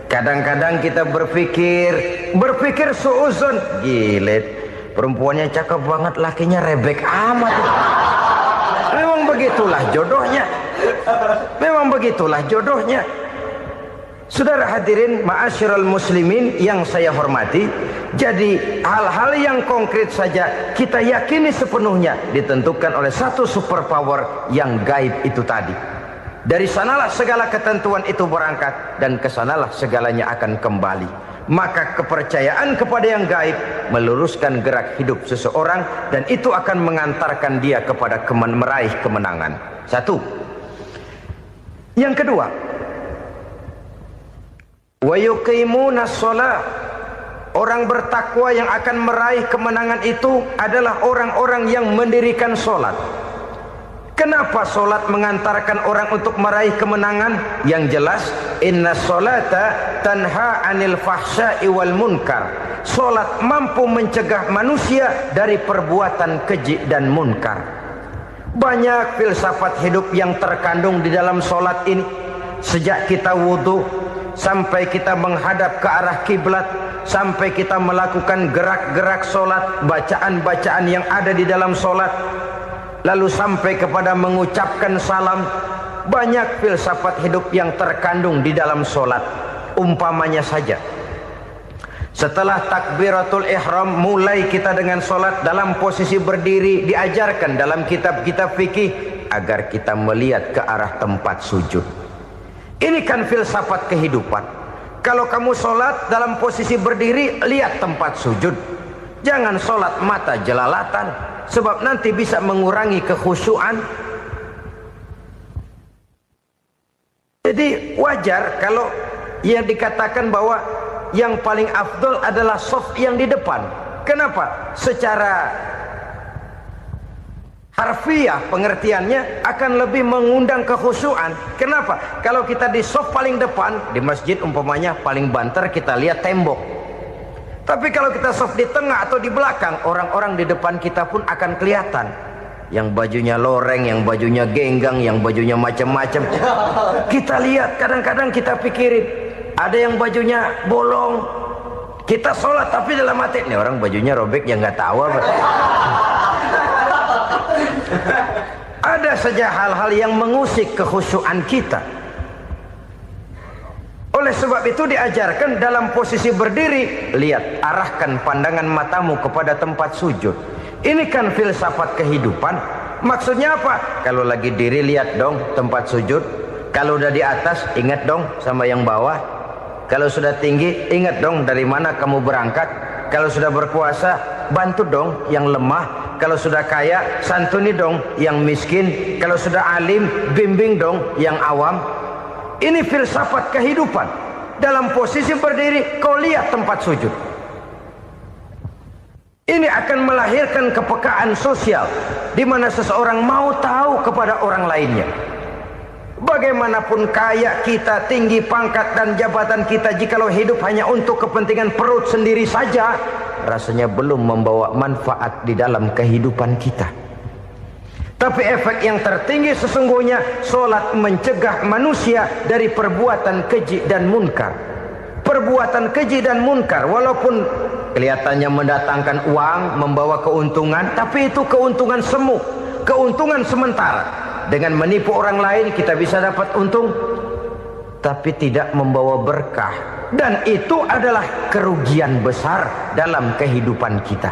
kadang-kadang kita berpikir suuzon, gilet, perempuannya cakep banget, lakinya rebek amat. Memang begitulah jodohnya. Memang begitulah jodohnya. Saudara hadirin ma'asyiral muslimin yang saya hormati, jadi hal-hal yang konkret saja kita yakini sepenuhnya ditentukan oleh satu superpower yang gaib itu tadi. Dari sanalah segala ketentuan itu berangkat dan kesanalah segalanya akan kembali. Maka kepercayaan kepada yang gaib meluruskan gerak hidup seseorang dan itu akan mengantarkan dia kepada meraih kemenangan. Satu. Yang kedua, wa yuqimuna shalah. Orang bertakwa yang akan meraih kemenangan itu adalah orang-orang yang mendirikan sholat. Kenapa sholat mengantarkan orang untuk meraih kemenangan? Yang jelas, inna sholata tanha anil fahsya'i wal munkar. Sholat mampu mencegah manusia dari perbuatan keji dan munkar. Banyak filsafat hidup yang terkandung di dalam sholat ini. Sejak kita wudhu sampai kita menghadap ke arah kiblat, sampai kita melakukan gerak-gerak sholat, bacaan-bacaan yang ada di dalam sholat, lalu sampai kepada mengucapkan salam. Banyak filsafat hidup yang terkandung di dalam sholat. Umpamanya saja, setelah takbiratul ihram mulai kita dengan sholat dalam posisi berdiri, diajarkan dalam kitab-kitab fikih agar kita melihat ke arah tempat sujud. Ini kan filsafat kehidupan. Kalau kamu sholat dalam posisi berdiri, lihat tempat sujud. Jangan sholat mata jelalatan, sebab nanti bisa mengurangi kekhusyuan. Jadi wajar kalau yang dikatakan bahwa yang paling afdol adalah shaf yang di depan. Kenapa? Secara harfiah pengertiannya akan lebih mengundang kekhusyuan. Kenapa? Kalau kita di shaf paling depan di masjid umpamanya paling banter kita lihat tembok. Tapi kalau kita shaf di tengah atau di belakang, orang-orang di depan kita pun akan kelihatan. Yang bajunya loreng, yang bajunya genggang, yang bajunya macam-macam. Kita lihat, kadang-kadang kita pikirin, ada yang bajunya bolong. Kita sholat tapi dalam hati, nih orang bajunya robek yang nggak tahu apa. Ada saja hal-hal yang mengusik kekhusyuan kita. Oleh sebab itu diajarkan dalam posisi berdiri, lihat, arahkan pandangan matamu kepada tempat sujud. Ini kan filsafat kehidupan. Maksudnya apa? Kalau lagi diri lihat dong tempat sujud. Kalau udah di atas ingat dong sama yang bawah. Kalau sudah tinggi ingat dong dari mana kamu berangkat. Kalau sudah berkuasa bantu dong yang lemah. Kalau sudah kaya santuni dong yang miskin. Kalau sudah alim bimbing dong yang awam. Ini filsafat kehidupan. Dalam posisi berdiri kau lihat tempat sujud. Ini akan melahirkan kepekaan sosial di mana seseorang mau tahu kepada orang lainnya. Bagaimanapun kaya kita, tinggi pangkat dan jabatan kita, jikalau hidup hanya untuk kepentingan perut sendiri saja, rasanya belum membawa manfaat di dalam kehidupan kita. Tapi efek yang tertinggi sesungguhnya, sholat mencegah manusia dari perbuatan keji dan munkar. Perbuatan keji dan munkar walaupun kelihatannya mendatangkan uang, membawa keuntungan, tapi itu keuntungan semu, keuntungan sementara. Dengan menipu orang lain kita bisa dapat untung, tapi tidak membawa berkah. Dan itu adalah kerugian besar dalam kehidupan kita.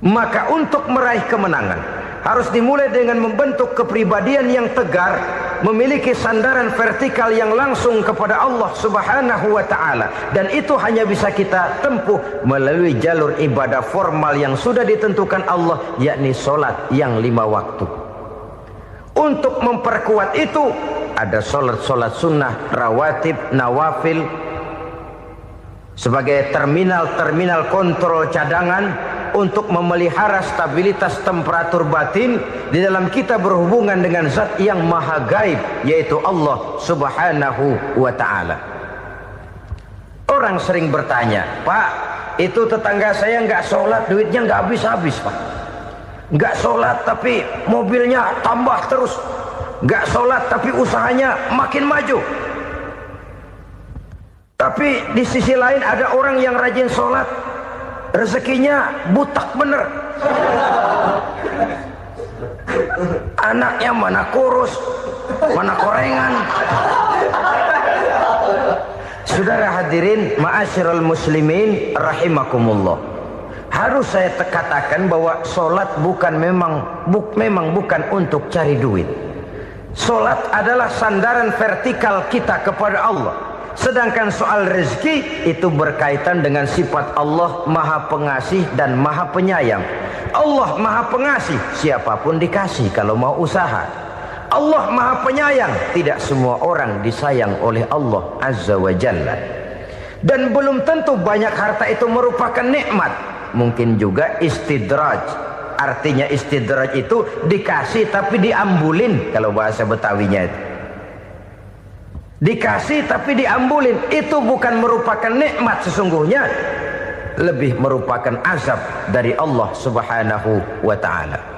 Maka untuk meraih kemenangan harus dimulai dengan membentuk kepribadian yang tegar, memiliki sandaran vertikal yang langsung kepada Allah Subhanahu wa ta'ala. Dan itu hanya bisa kita tempuh melalui jalur ibadah formal yang sudah ditentukan Allah, yakni sholat yang 5 waktu. Untuk memperkuat itu ada sholat-sholat sunnah, rawatib, nawafil sebagai terminal-terminal kontrol cadangan untuk memelihara stabilitas temperatur batin di dalam kita berhubungan dengan zat yang maha gaib, yaitu Allah Subhanahu wa ta'ala. Orang sering bertanya, Pak, itu tetangga saya nggak sholat, duitnya nggak habis-habis, Pak. Nggak sholat tapi mobilnya tambah terus. Nggak sholat tapi usahanya makin maju. Tapi di sisi lain ada orang yang rajin sholat, rezekinya butak bener. Anaknya mana kurus, mana korengan. Saudara hadirin ma'asyiral muslimin rahimakumullah, harus saya katakan bahwa sholat memang bukan untuk cari duit. Sholat adalah sandaran vertikal kita kepada Allah. Sedangkan soal rezeki itu berkaitan dengan sifat Allah maha pengasih dan maha penyayang. Allah maha pengasih, siapapun dikasih kalau mau usaha. Allah maha penyayang, tidak semua orang disayang oleh Allah Azza wa Jalla. Dan belum tentu banyak harta itu merupakan nikmat. Mungkin juga istidraj. Artinya istidraj itu dikasih tapi diambulin, kalau bahasa Betawinya itu. Dikasih tapi diambulin, itu bukan merupakan nikmat sesungguhnya, lebih merupakan azab dari Allah Subhanahu wa ta'ala.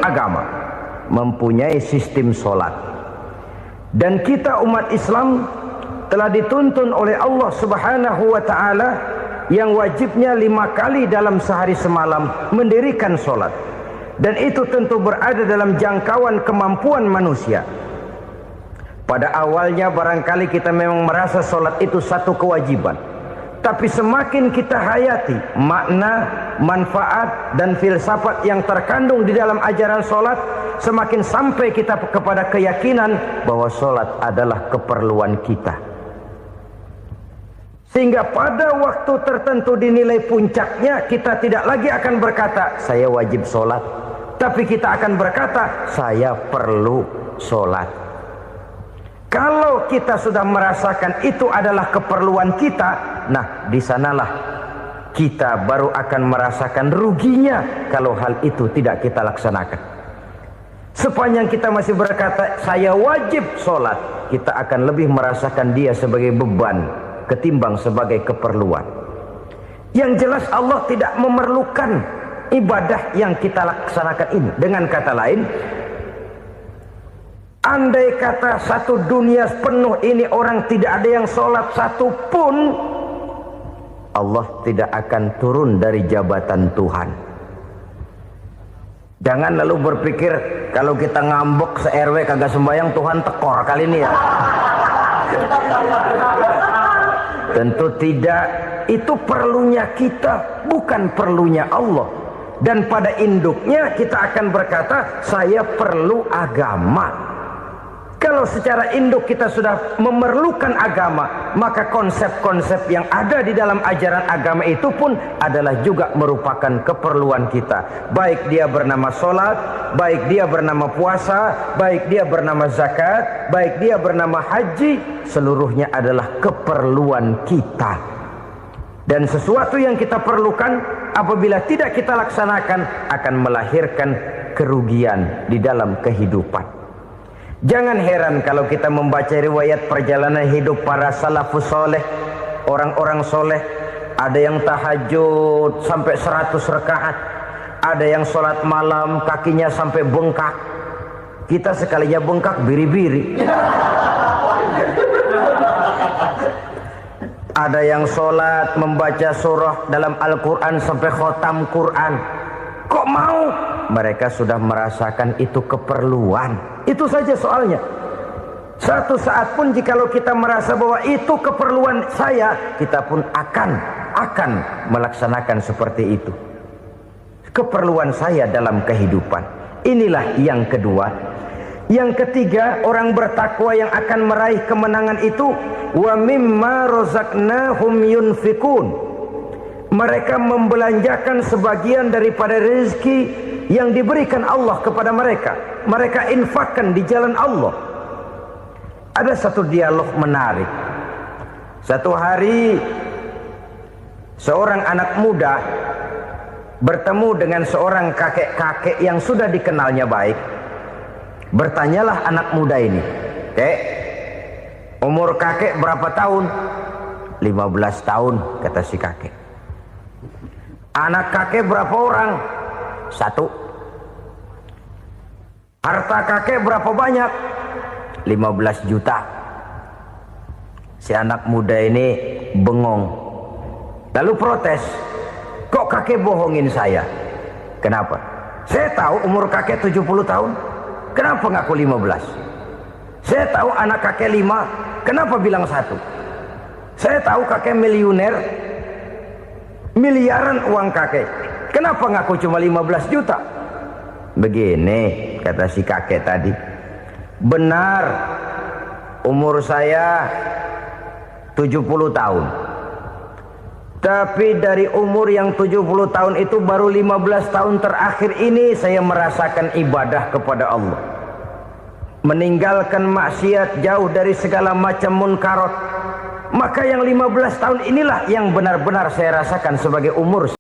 Agama mempunyai sistem sholat, dan kita umat Islam telah dituntun oleh Allah Subhanahu wa ta'ala yang wajibnya 5 kali dalam sehari semalam mendirikan sholat, dan itu tentu berada dalam jangkauan kemampuan manusia. Pada awalnya barangkali kita memang merasa sholat itu satu kewajiban, tapi semakin kita hayati makna, manfaat dan filsafat yang terkandung di dalam ajaran sholat, semakin sampai kita kepada keyakinan bahwa sholat adalah keperluan kita. Sehingga pada waktu tertentu dinilai puncaknya, kita tidak lagi akan berkata saya wajib sholat, tapi kita akan berkata saya perlu sholat. Kalau kita sudah merasakan itu adalah keperluan kita, nah di sanalah kita baru akan merasakan ruginya kalau hal itu tidak kita laksanakan. Sepanjang kita masih berkata saya wajib sholat, kita akan lebih merasakan dia sebagai beban ketimbang sebagai keperluan. Yang jelas Allah tidak memerlukan ibadah yang kita laksanakan ini. Dengan kata lain, andai kata satu dunia penuh ini orang tidak ada yang sholat satu pun, Allah tidak akan turun dari jabatan Tuhan. Jangan lalu berpikir kalau kita ngambek se-RW kagak sembahyang Tuhan tekor kali ini ya. Tentu tidak. Itu perlunya kita, bukan perlunya Allah. Dan pada induknya kita akan berkata saya perlu agama. Kalau secara induk kita sudah memerlukan agama, maka konsep-konsep yang ada di dalam ajaran agama itu pun adalah juga merupakan keperluan kita. Baik dia bernama sholat, baik dia bernama puasa, baik dia bernama zakat, baik dia bernama haji, seluruhnya adalah keperluan kita. Dan sesuatu yang kita perlukan apabila tidak kita laksanakan akan melahirkan kerugian di dalam kehidupan. Jangan heran kalau kita membaca riwayat perjalanan hidup para salafus soleh, orang-orang soleh. Ada yang tahajud sampai 100 rakaat, ada yang sholat malam kakinya sampai bengkak. Kita sekalinya bengkak biri-biri. Ada yang sholat membaca surah dalam Al-Quran sampai khotam Quran. Kok mau? Mereka sudah merasakan itu keperluan. Itu saja soalnya. Satu saat pun jikalau kita merasa bahwa itu keperluan saya, kita pun akan melaksanakan seperti itu. Keperluan saya dalam kehidupan. Inilah yang kedua. Yang ketiga, orang bertakwa yang akan meraih kemenangan itu, wa mimma razaqnahum yunfikun. Mereka membelanjakan sebagian daripada rezeki yang diberikan Allah kepada mereka. Mereka infakkan di jalan Allah. Ada satu dialog menarik. Satu hari seorang anak muda bertemu dengan seorang kakek-kakek yang sudah dikenalnya baik. Bertanyalah anak muda ini, "Kek, umur kakek berapa tahun?" 15 tahun, kata si kakek. "Anak kakek berapa orang?" 1. "Harta kakek berapa banyak?" 15 juta. Si anak muda ini bengong, lalu protes, "Kok kakek bohongin saya?" "Kenapa?" "Saya tahu umur kakek 70 tahun. Kenapa ngaku 15? Saya tahu anak kakek 5. Kenapa bilang 1? Saya tahu kakek miliuner, miliaran uang kakek. Kenapa ngaku cuma 15 juta? Begini, kata si kakek tadi. Benar, umur saya 70 tahun. Tapi dari umur yang 70 tahun itu baru 15 tahun terakhir ini saya merasakan ibadah kepada Allah. Meninggalkan maksiat, jauh dari segala macam munkarat. Maka yang 15 tahun inilah yang benar-benar saya rasakan sebagai umur